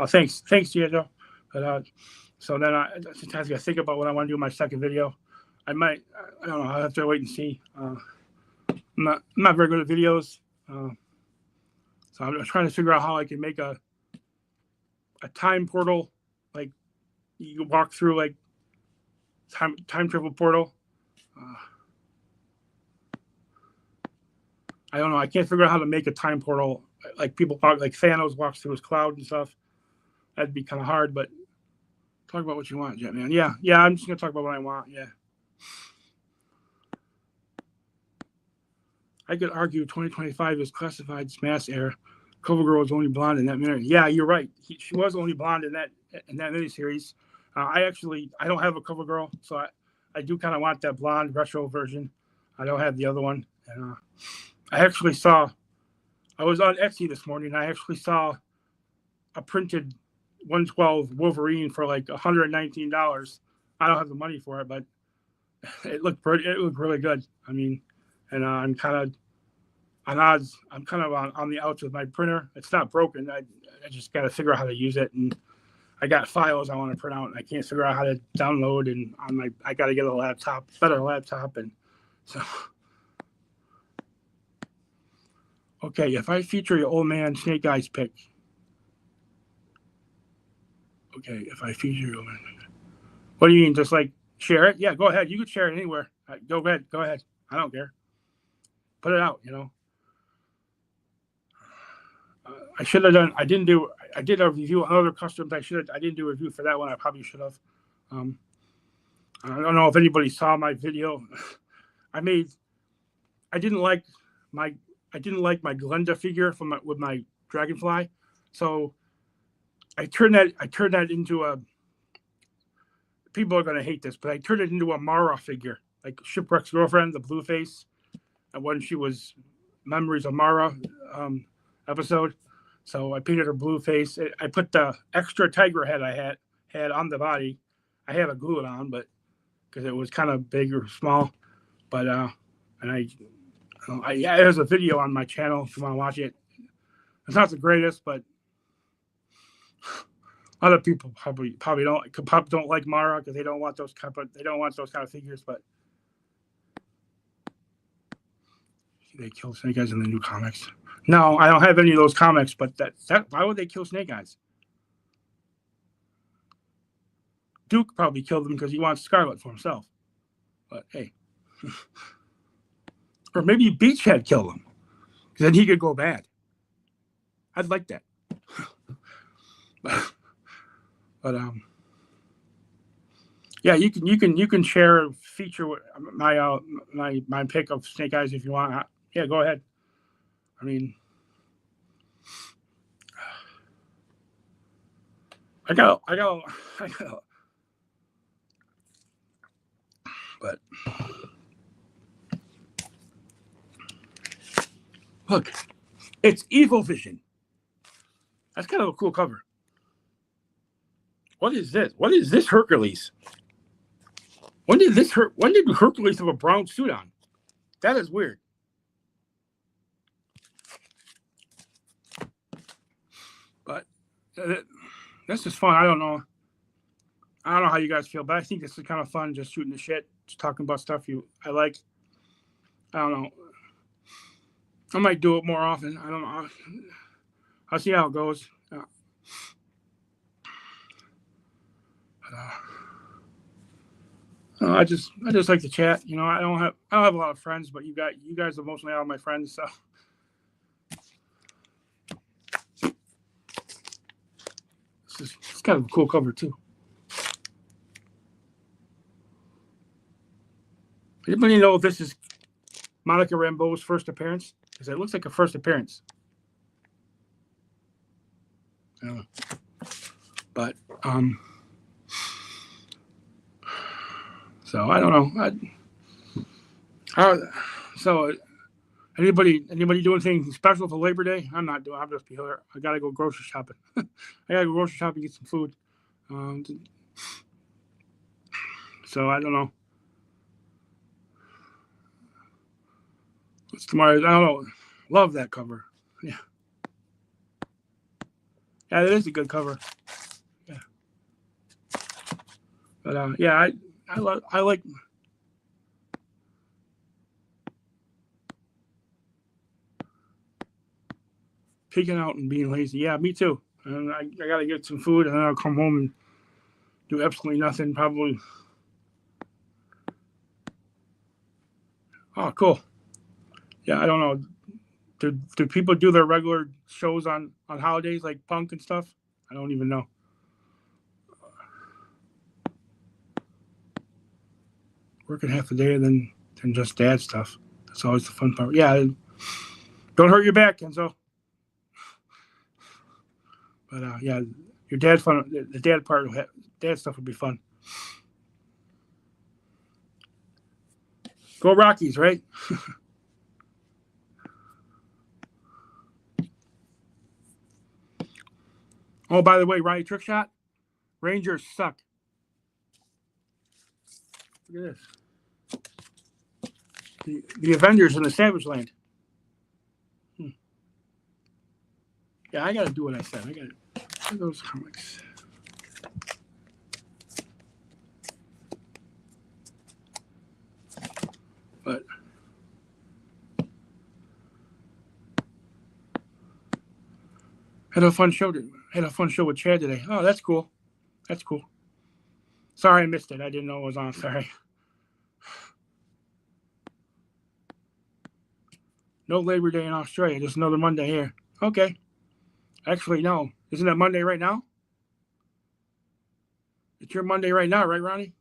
thanks, Diego. But so then sometimes I gotta think about what I want to do in my second video. I don't know. I'll have to wait and see. I'm not very good at videos, so I'm trying to figure out how I can make a time portal, like you walk through like time travel portal. I don't know. I can't figure out how to make a time portal like people talk, like Thanos walks through his cloud and stuff. That'd be kind of hard, but talk about what you want, Jetman. Yeah. I'm just gonna talk about what I want. Yeah. I could argue 2025 is classified mass error. CoverGirl was only blonde in that minute. Yeah, you're right. She was only blonde in that miniseries. I don't have a CoverGirl, so I do kind of want that blonde retro version. I don't have the other one. And I was on Etsy this morning, and I actually saw a printed 112 Wolverine for like $119. I don't have the money for it, but it looked really good. I mean, and I'm kind of on odds. I'm kind of on the outs with my printer. It's not broken. I just got to figure out how to use it, and I got files I want to print out, and I can't figure out how to download. And I got to get a better laptop, and so. Okay, if I feature your old man Snake Eyes pick. Okay, if I feature your old man. What do you mean? Just like share it? Yeah, go ahead. You can share it anywhere. Go ahead. I don't care. Put it out, I should have done. I did a review on other customs. I didn't do a review for that one. I probably should have. I don't know if anybody saw my video. I didn't like my Glenda figure with my Dragonfly, so I turned that into a. People are gonna hate this, but I turned it into a Mara figure, like Shipwreck's girlfriend, the blue face, and when she was Memories of Mara episode. So I painted her blue face. I put the extra tiger head I had on the body. I had to glue it on, but because it was kind of big or small. But there's a video on my channel if you want to watch it. It's not the greatest, but other people probably don't like Mara because they don't want those kind of figures. But they kill Snake Eyes in the new comics. No, I don't have any of those comics. But why would they kill Snake Eyes? Duke probably killed him because he wants Scarlet for himself. But hey, or maybe Beachhead killed him because then he could go bad. I'd like that. But yeah, you can share a feature my pick of Snake Eyes if you want. Yeah, go ahead. I mean, I got. But look, it's Evil Vision. That's kind of a cool cover. What is this? What is this Hercules? When did Hercules have a brown suit on? That is weird. But this is fun. I don't know how you guys feel, but I think this is kind of fun, just shooting the shit, just talking about stuff I like. I don't know. I might do it more often. I don't know. I'll see how it goes. I just like to chat. I don't have a lot of friends, but you guys are mostly all my friends. So it's kind of a cool cover too. Anybody know if this is Monica Rambeau's first appearance? Because it looks like a first appearance. But so I don't know. So anybody do anything special for Labor Day? I'm not doing. I'm just here. I gotta go grocery shopping. I gotta go grocery shopping, get some food. So I don't know. What's tomorrow? I don't know. Love that cover. Yeah. Yeah, it is a good cover. Yeah. But yeah, I like. Pigging out and being lazy. Yeah, me too. And I got to get some food, and then I'll come home and do absolutely nothing. Probably. Oh, cool. Yeah, I don't know. Do people do their regular shows on holidays like Punk and stuff? I don't even know. Working half the day than just dad stuff. That's always the fun part. Yeah, don't hurt your back, Kenzo. But yeah, your dad fun. The dad part, dad stuff would be fun. Go Rockies, right? Oh, by the way, Ronnie trick shot. Rangers suck. Look at this. The Avengers in the Savage Land. Yeah, I gotta do what I said. I gotta those comics. But had a fun show. Had a fun show with Chad today. Oh, that's cool. That's cool. Sorry I missed it. I didn't know it was on. Sorry. No Labor Day in Australia. Just another Monday here. Okay. Actually, no. Isn't it Monday right now? It's your Monday right now, right, Ronnie?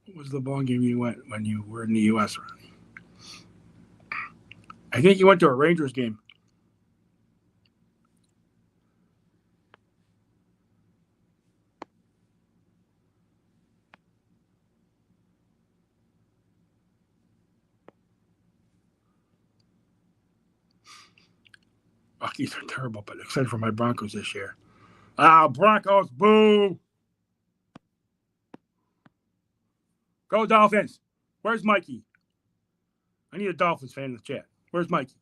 What was the ball game you went when you were in the U.S., Ronnie? I think you went to a Rangers game. Rockies are terrible, but excited for my Broncos this year. Broncos, boo! Go Dolphins! Where's Mikey? I need a Dolphins fan in the chat. Where's Mikey?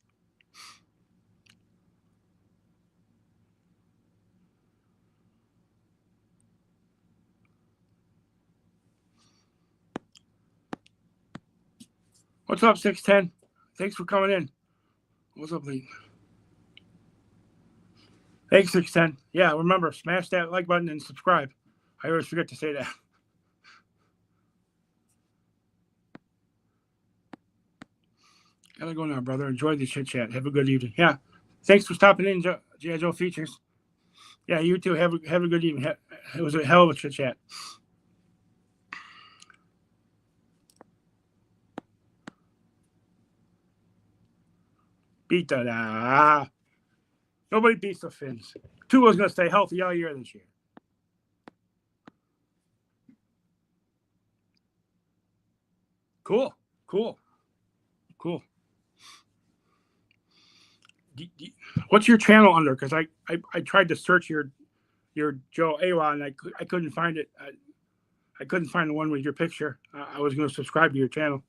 What's up, 610? Thanks for coming in. What's up, Lee? Thanks, 610. Yeah, remember, smash that like button and subscribe. I always forget to say that. Gotta go now, brother. Enjoy the chit chat. Have a good evening. Yeah. Thanks for stopping in, G.I. Joe Features. Yeah, you too. Have a good evening. It was a hell of a chit chat. Beat that. Nobody beats the Finns. Tua's going to stay healthy all year this year. Cool. What's your channel under? Because I tried to search your Joe Awa and I couldn't find it. I couldn't find the one with your picture. I was going to subscribe to your channel.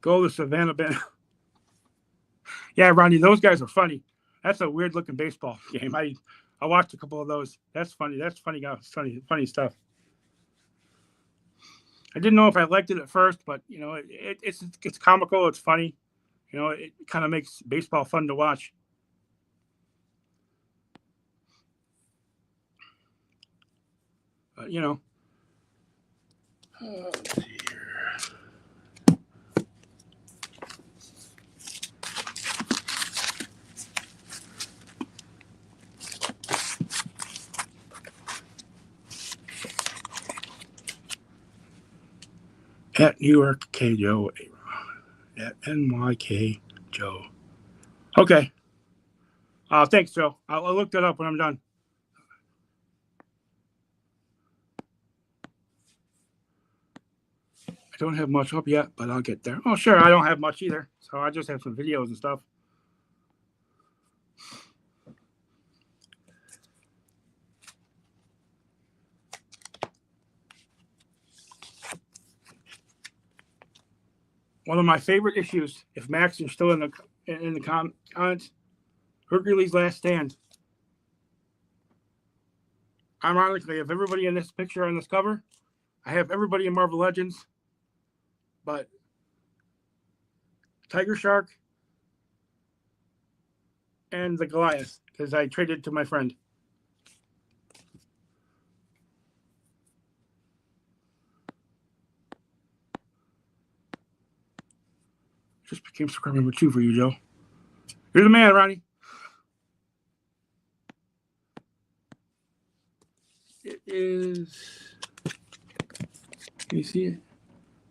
Go to Savannah Bend. Yeah, Ronnie, those guys are funny. That's a weird looking baseball game. I watched a couple of those. That's funny. That's funny, guys. Funny stuff. I didn't know if I liked it at first, but you know, it's comical. It's funny. You know, it kind of makes baseball fun to watch. But you know, let's see here. At New York K Joe, at NYK Joe. Okay. Thanks, Joe. I'll look that up when I'm done. I don't have much up yet, but I'll get there. Oh, sure. I don't have much either. So I just have some videos and stuff. One of my favorite issues, if Max is still in the comments, Hercules' Last Stand. Ironically, of everybody in this picture on this cover, I have everybody in Marvel Legends, but Tiger Shark and the Goliath, because I traded to my friend. Just became subscriber number 2 for you, Joe. You're the man, Ronnie. It is. Can you see it?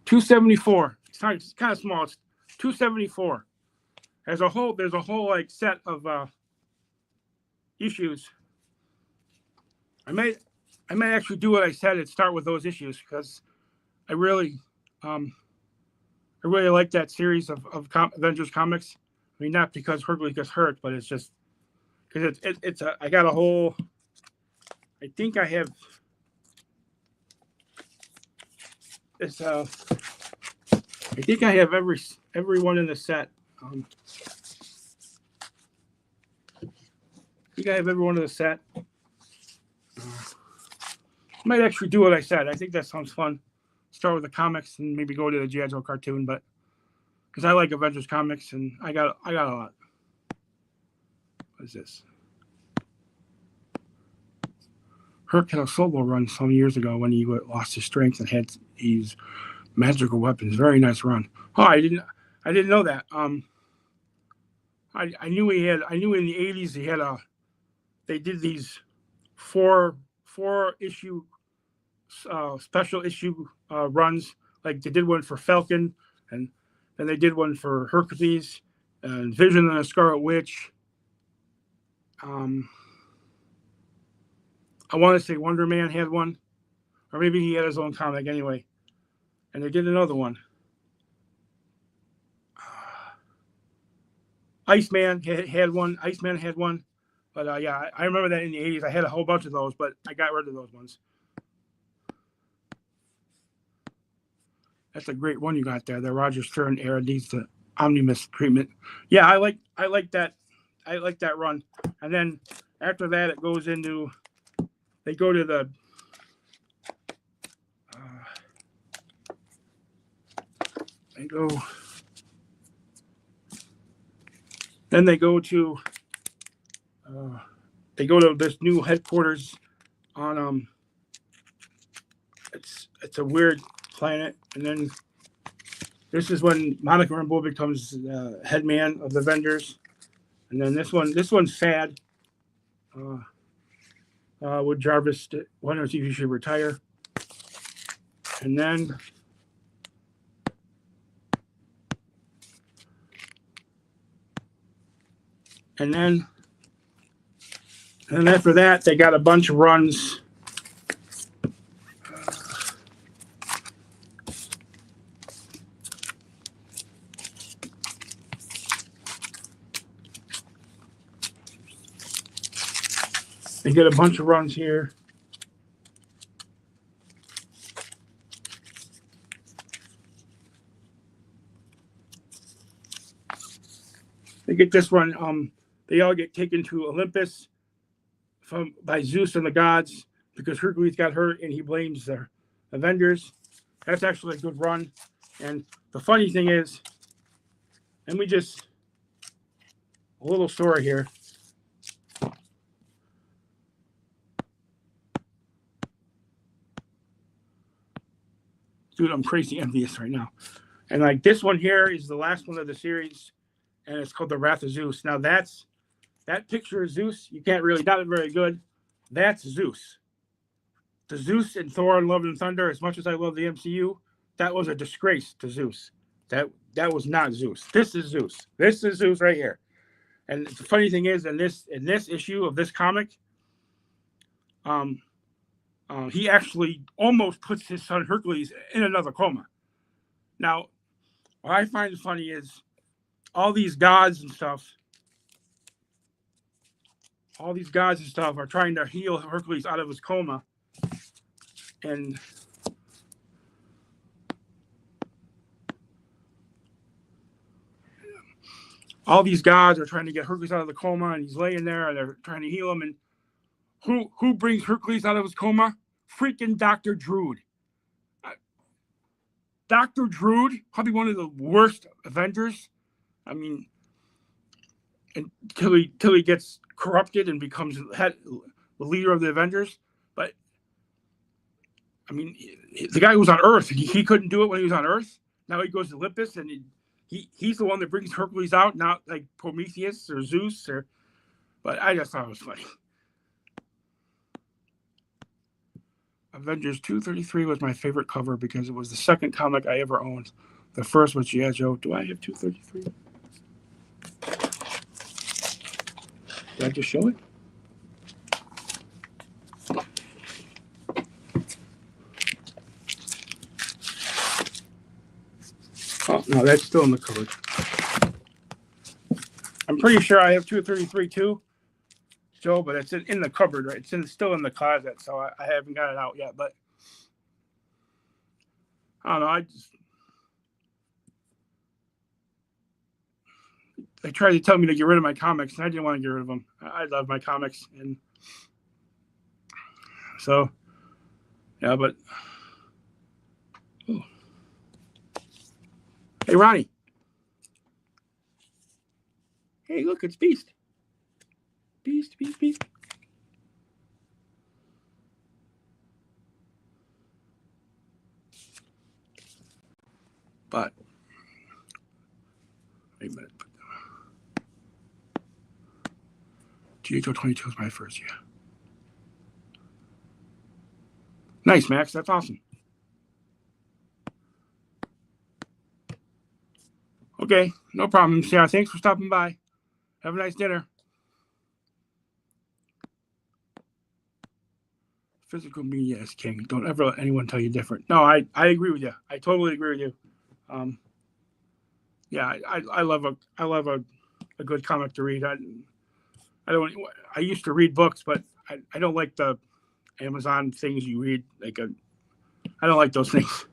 274. It's kind of small. It's 274. There's a whole like set of issues. I may actually do what I said and start with those issues because I really like that series of Avengers comics. I mean, not because Hercules gets hurt, but it's just because I got a whole. I think I have. It's I think I have everyone in the set. I think I have everyone in the set. I might actually do what I said. I think that sounds fun. Start with the comics and maybe go to the G.I. Joe cartoon, but because I like Avengers comics and I got a lot. What is this? Herc had a solo run some years ago when he lost his strength and had these magical weapons. Very nice run. Oh, I didn't know that. I knew he had. I knew in the 80s he had they did these four issue special issue runs. Like they did one for Falcon, and then they did one for Hercules, and Vision and the Scarlet Witch. I want to say Wonder Man had one, or maybe he had his own comic anyway. And they did another one. Iceman had one. Iceman had one. But yeah, I remember that in the 80s. I had a whole bunch of those, but I got rid of those ones. That's a great one you got there. The Roger Stern era needs the Omnibus treatment. Yeah, I like that. I like that run. And then after that, it goes into. They go to the. They go. Then they go to. They go to this new headquarters on it's a weird planet, and then this is when Monica Rambeau becomes head man of the Avengers, and then this one's sad. Would Jarvis wonders if you should retire, and then after that they got a bunch of runs. They get a bunch of runs here. They get this run. They all get taken to Olympus by Zeus and the gods because Hercules got hurt and he blames the Avengers. That's actually a good run. And the funny thing is, a little story here. Dude, I'm crazy envious right now. And like this one here is the last one of the series, and it's called The Wrath of Zeus. Now that picture of Zeus, you can't really, not very good. That's Zeus. The Zeus in Thor and Love and Thunder, as much as I love the MCU, that was a disgrace to Zeus. That was not Zeus. This is Zeus. This is Zeus right here. And the funny thing is, in this issue of this comic, he actually almost puts his son Hercules in another coma. Now, what I find funny is all these gods and stuff. All these gods and stuff are trying to heal Hercules out of his coma, and all these gods are trying to get Hercules out of the coma, and he's laying there, and they're trying to heal him. And who brings Hercules out of his coma? Freaking Dr. Druid. Dr. Druid, probably one of the worst Avengers. I mean, until he gets corrupted and becomes the leader of the Avengers. But I mean, the guy who was on Earth, he couldn't do it when he was on Earth. Now he goes to Olympus, and he's the one that brings Hercules out, not like Prometheus or Zeus. But I just thought it was funny. Avengers 233 was my favorite cover because it was the second comic I ever owned. The first was G.I. Joe. Do I have 233? Did I just show it? Oh, no, that's still in the cupboard. I'm pretty sure I have 233 too, Joe, but it's in the cupboard, right? It's still in the closet, so I haven't got it out yet. But I don't know. They tried to tell me to get rid of my comics, and I didn't want to get rid of them. I love my comics, and so yeah. But ooh. Hey, Ronnie. Hey, look, it's Beast. Beast. But wait a minute. G.I. Joe 22 was my first year. Nice, Max. That's awesome. Okay, no problem, Sarah. Thanks for stopping by. Have a nice dinner. Physical media is king. Don't ever let anyone tell you different. No, I agree with you. I totally agree with you. Yeah, I love a good comic to read. I used to read books, but I don't like the Amazon things you read. I don't like those things.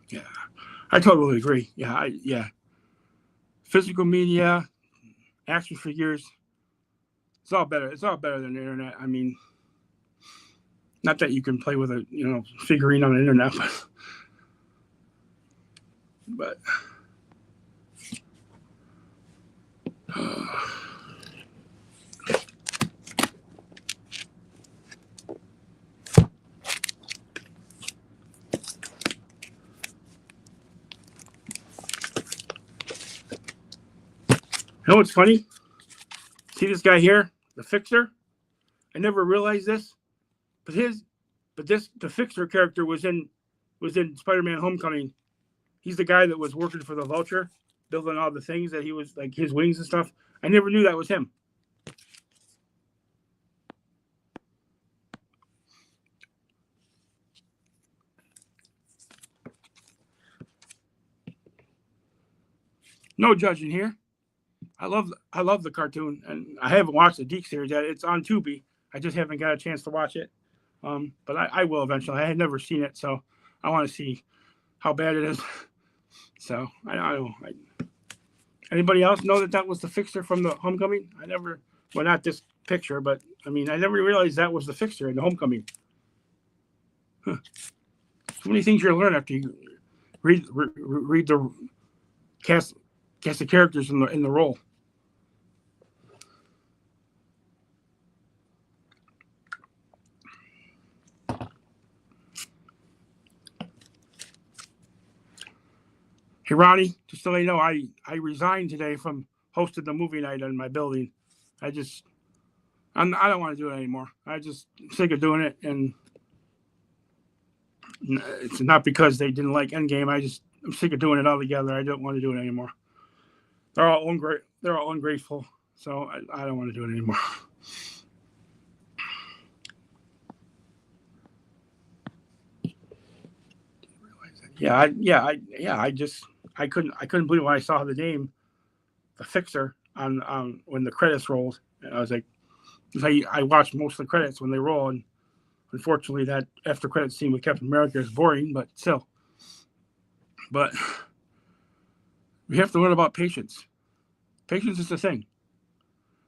Yeah, I totally agree. Yeah. Physical media, action figures. It's all better. It's all better than the internet. I mean, not that you can play with a figurine on the internet, but you know what's funny? See this guy here, the Fixer? I never realized this, but the Fixer character was in Spider-Man: Homecoming. He's the guy that was working for the Vulture, building all the things that he was like his wings and stuff. I never knew that was him. No judging here. I love the cartoon, and I haven't watched the Deke series yet. It's on Tubi. I just haven't got a chance to watch it. But I will eventually. I had never seen it, so I want to see how bad it is. So I don't know. Anybody else know that was the fixer from the Homecoming? I never. Well, not this picture, but I mean, I never realized that was the fixer in the Homecoming. Huh. So many things you learn after you read the cast the characters in the role. Hey Ronnie, just to let you know, I resigned today from hosting the movie night in my building. I don't want to do it anymore. I just sick of doing it, and it's not because they didn't like Endgame. I'm sick of doing it all together. I don't want to do it anymore. They're all ungrateful, so I don't want to do it anymore. I couldn't believe when I saw the name, the fixer on when the credits rolled. And I was like, I watched most of the credits when they roll, and unfortunately that after credits scene with Captain America is boring, but still. But we have to learn about patience. Patience is the thing.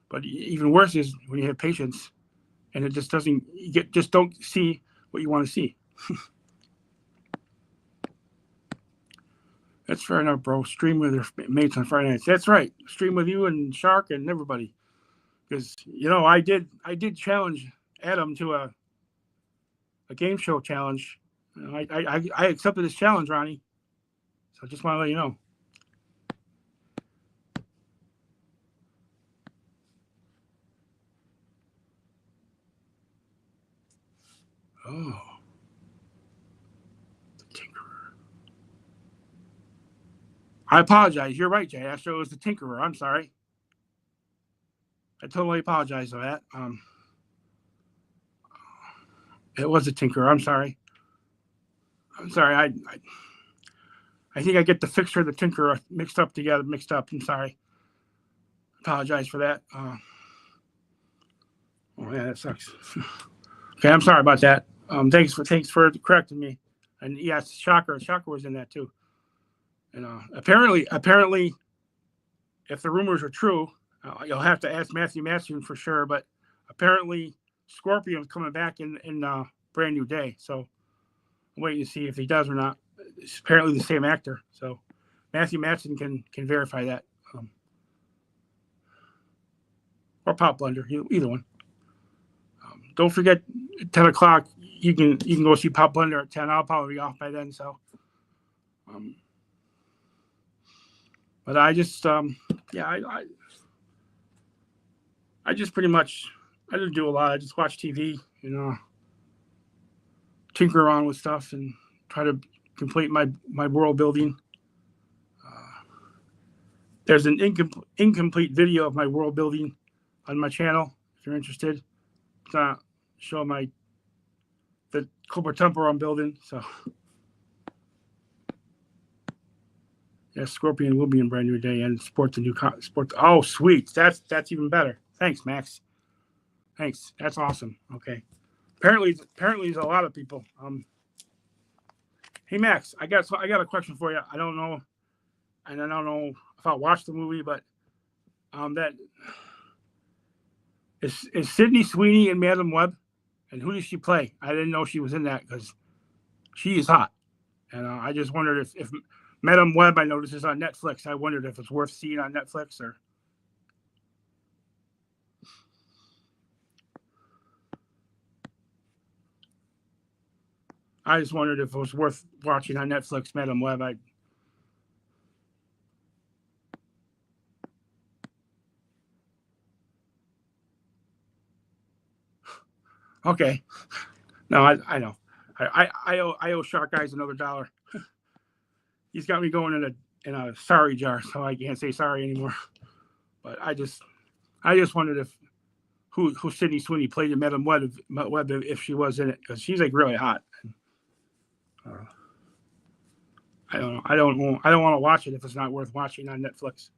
But even worse is when you have patience and it just doesn't just don't see what you want to see. That's fair enough, bro. Stream with your mates on Friday nights. That's right. Stream with you and Shark and everybody. Because I did challenge Adam to a game show challenge. I accepted this challenge, Ronnie. So I just want to let you know. Oh. The Tinkerer. I apologize. You're right, Jay Astro. It was the Tinkerer. I'm sorry. I totally apologize for that. It was a Tinkerer. I'm sorry. I think I get the fixer and the Tinkerer mixed up. I'm sorry. Apologize for that. Oh yeah, that sucks. Okay, I'm sorry about that. Thanks for correcting me. And yes, Shocker was in that too. And apparently, if the rumors are true, you'll have to ask Matthew Matson for sure. But apparently, Scorpion's coming back in Brand New Day. So I'm waiting to see if he does or not. It's apparently the same actor. So Matthew Matson can verify that. Or Pop Blender, either one. Don't forget, at 10 o'clock, you can go see Pop Blender at 10. I'll probably be off by then. So, but I just, I just pretty much, I didn't do a lot. I just watch TV, tinker around with stuff and try to complete my world building. There's an incomplete video of my world building on my channel if you're interested. Show the Cobra Temple I'm building. So yeah, Scorpion will be in Brand New Day and sport. Oh, sweet. That's even better. Thanks, Max. Thanks. That's awesome. Okay. Apparently there's a lot of people. Hey Max, I got a question for you. I don't know if I'll watch the movie, but that is Sydney Sweeney in Madam Web, and who does she play? I didn't know she was in that because she is hot, and I just wondered if Madam Web, I noticed, is on Netflix. I wondered if it's worth seeing on Netflix or. I just wondered if it was worth watching on Netflix, Madam Web. Okay. No, I know. I owe Shark Guys another $1. He's got me going in a sorry jar, so I can't say sorry anymore. But I just wondered if who Sydney Sweeney played in Madam Web if she was in it, because she's like really hot. I don't know. I don't want to watch it if it's not worth watching on Netflix.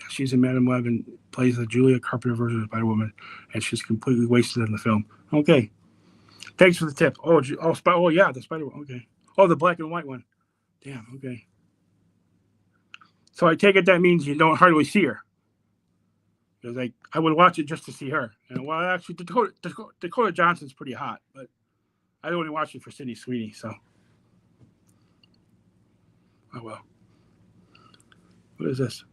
She's in Madam Web and plays the Julia Carpenter version of Spider-Woman, and she's completely wasted in the film. Okay. Thanks for the tip. Oh yeah, the Spider-Woman. Okay. Oh, the black and white one. Damn. Okay. So I take it that means you don't hardly see her. Because I would watch it just to see her. And well, actually, Dakota Johnson's pretty hot, but I only watch it for Sydney Sweeney. So, oh well. What is this?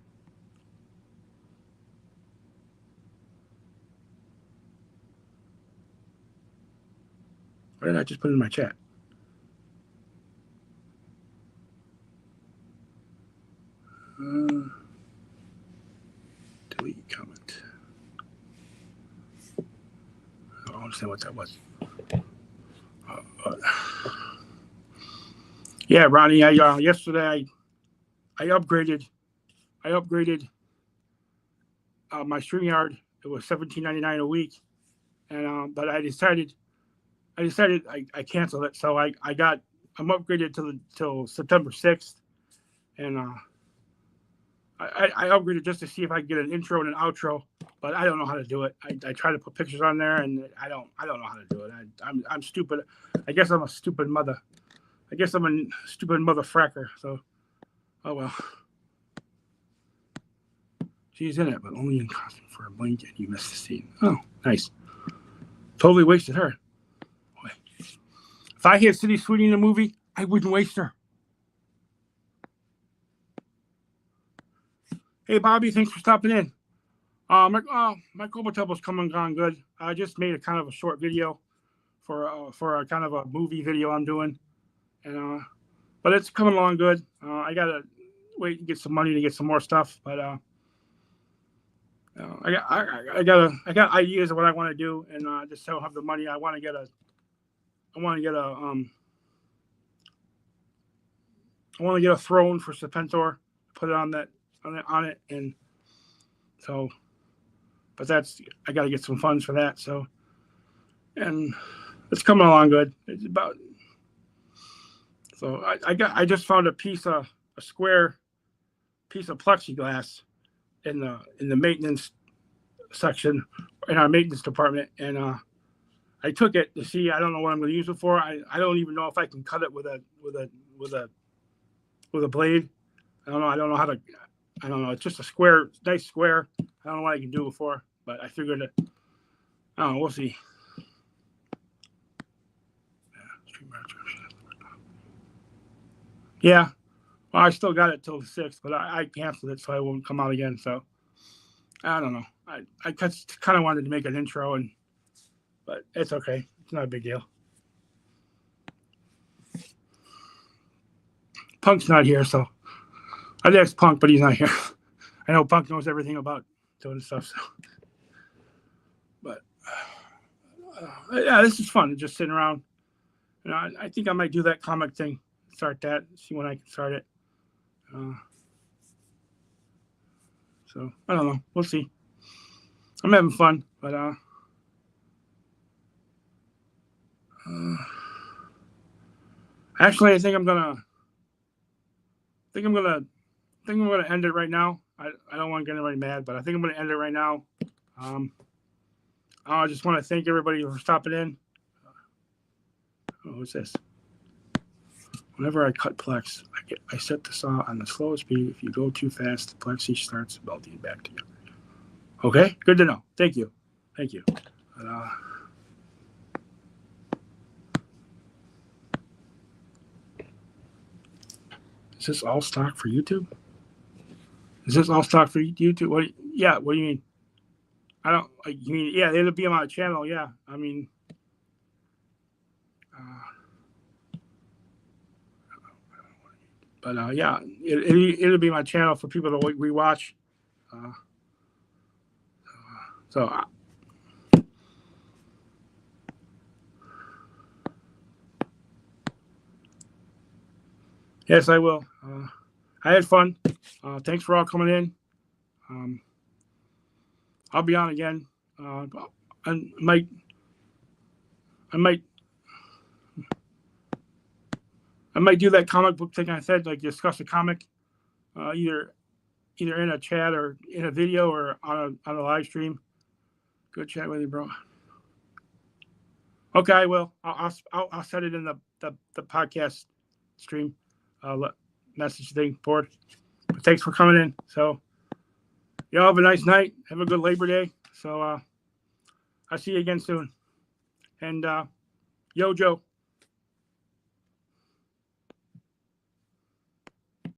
What did I just put in my chat? Delete comment. I don't understand what that was. Yeah, Ronnie. Yesterday I upgraded. My StreamYard. It was $17.99 a week, and but I decided I canceled it. So I'm upgraded till September 6th, and I upgraded just to see if I could get an intro and an outro, but I don't know how to do it. I try to put pictures on there, and I don't know how to do it. I'm stupid. I guess I'm a stupid mother. I guess I'm a stupid mother fracker. So, oh well. She's in it, but only in costume for a blink, and you missed the scene. Oh, nice. Totally wasted her. Boy. If I had Sydney Sweeney in a movie, I wouldn't waste her. Hey, Bobby, thanks for stopping in. My Comatuble's come and gone good. I just made a kind of a short video for a kind of a movie video I'm doing, and but it's coming along good. I gotta wait and get some money to get some more stuff, but I got ideas of what I want to do, and I just don't have the money. I want to get a throne for Serpentor, put it on it, and so, but I got to get some funds for that. So, and it's coming along good. It's about, so I just found a square piece of plexiglass in the maintenance section in our maintenance department, and I took it to see. I don't know what I'm going to use it for. I don't even know if I can cut it with a blade. I don't know how to. I don't know. It's just a square, nice square. I don't know what I can do it for, but I figured it. I don't know. We'll see. Yeah. Well, I still got it till the 6th, but I canceled it so I won't come out again. So I don't know. I kind of wanted to make an intro, but it's okay. It's not a big deal. Punk's not here, so I'd ask Punk, but he's not here. I know Punk knows everything about doing stuff. So, but yeah, this is fun. Just sitting around. You know, I think I might do that comic thing. Start that. See when I can start it. So I don't know. We'll see. I'm having fun, but actually, I think I'm gonna end it right now. I don't want to get anybody mad, but I think I'm gonna end it right now. I just want to thank everybody for stopping in. What's this? Whenever I cut plex, I set the saw on the slowest speed. If you go too fast, the plexi starts melting back together. Okay, good to know. Thank you. But, is this all stock for YouTube? What? Yeah. What do you mean? I don't. You mean? Yeah, it'll be on my channel. Yeah. I mean. But yeah, it'll be my channel for people to rewatch. So. Yes, I will. I had fun. Thanks for all coming in. I'll be on again. I might do that comic book thing I said, like discuss a comic, either in a chat or in a video or on a live stream. Good chat with you, bro. Okay, I will. I'll set it in the podcast stream message thing board. But thanks for coming in. So y'all have a nice night. Have a good Labor Day. So I'll see you again soon. And yo, Joe.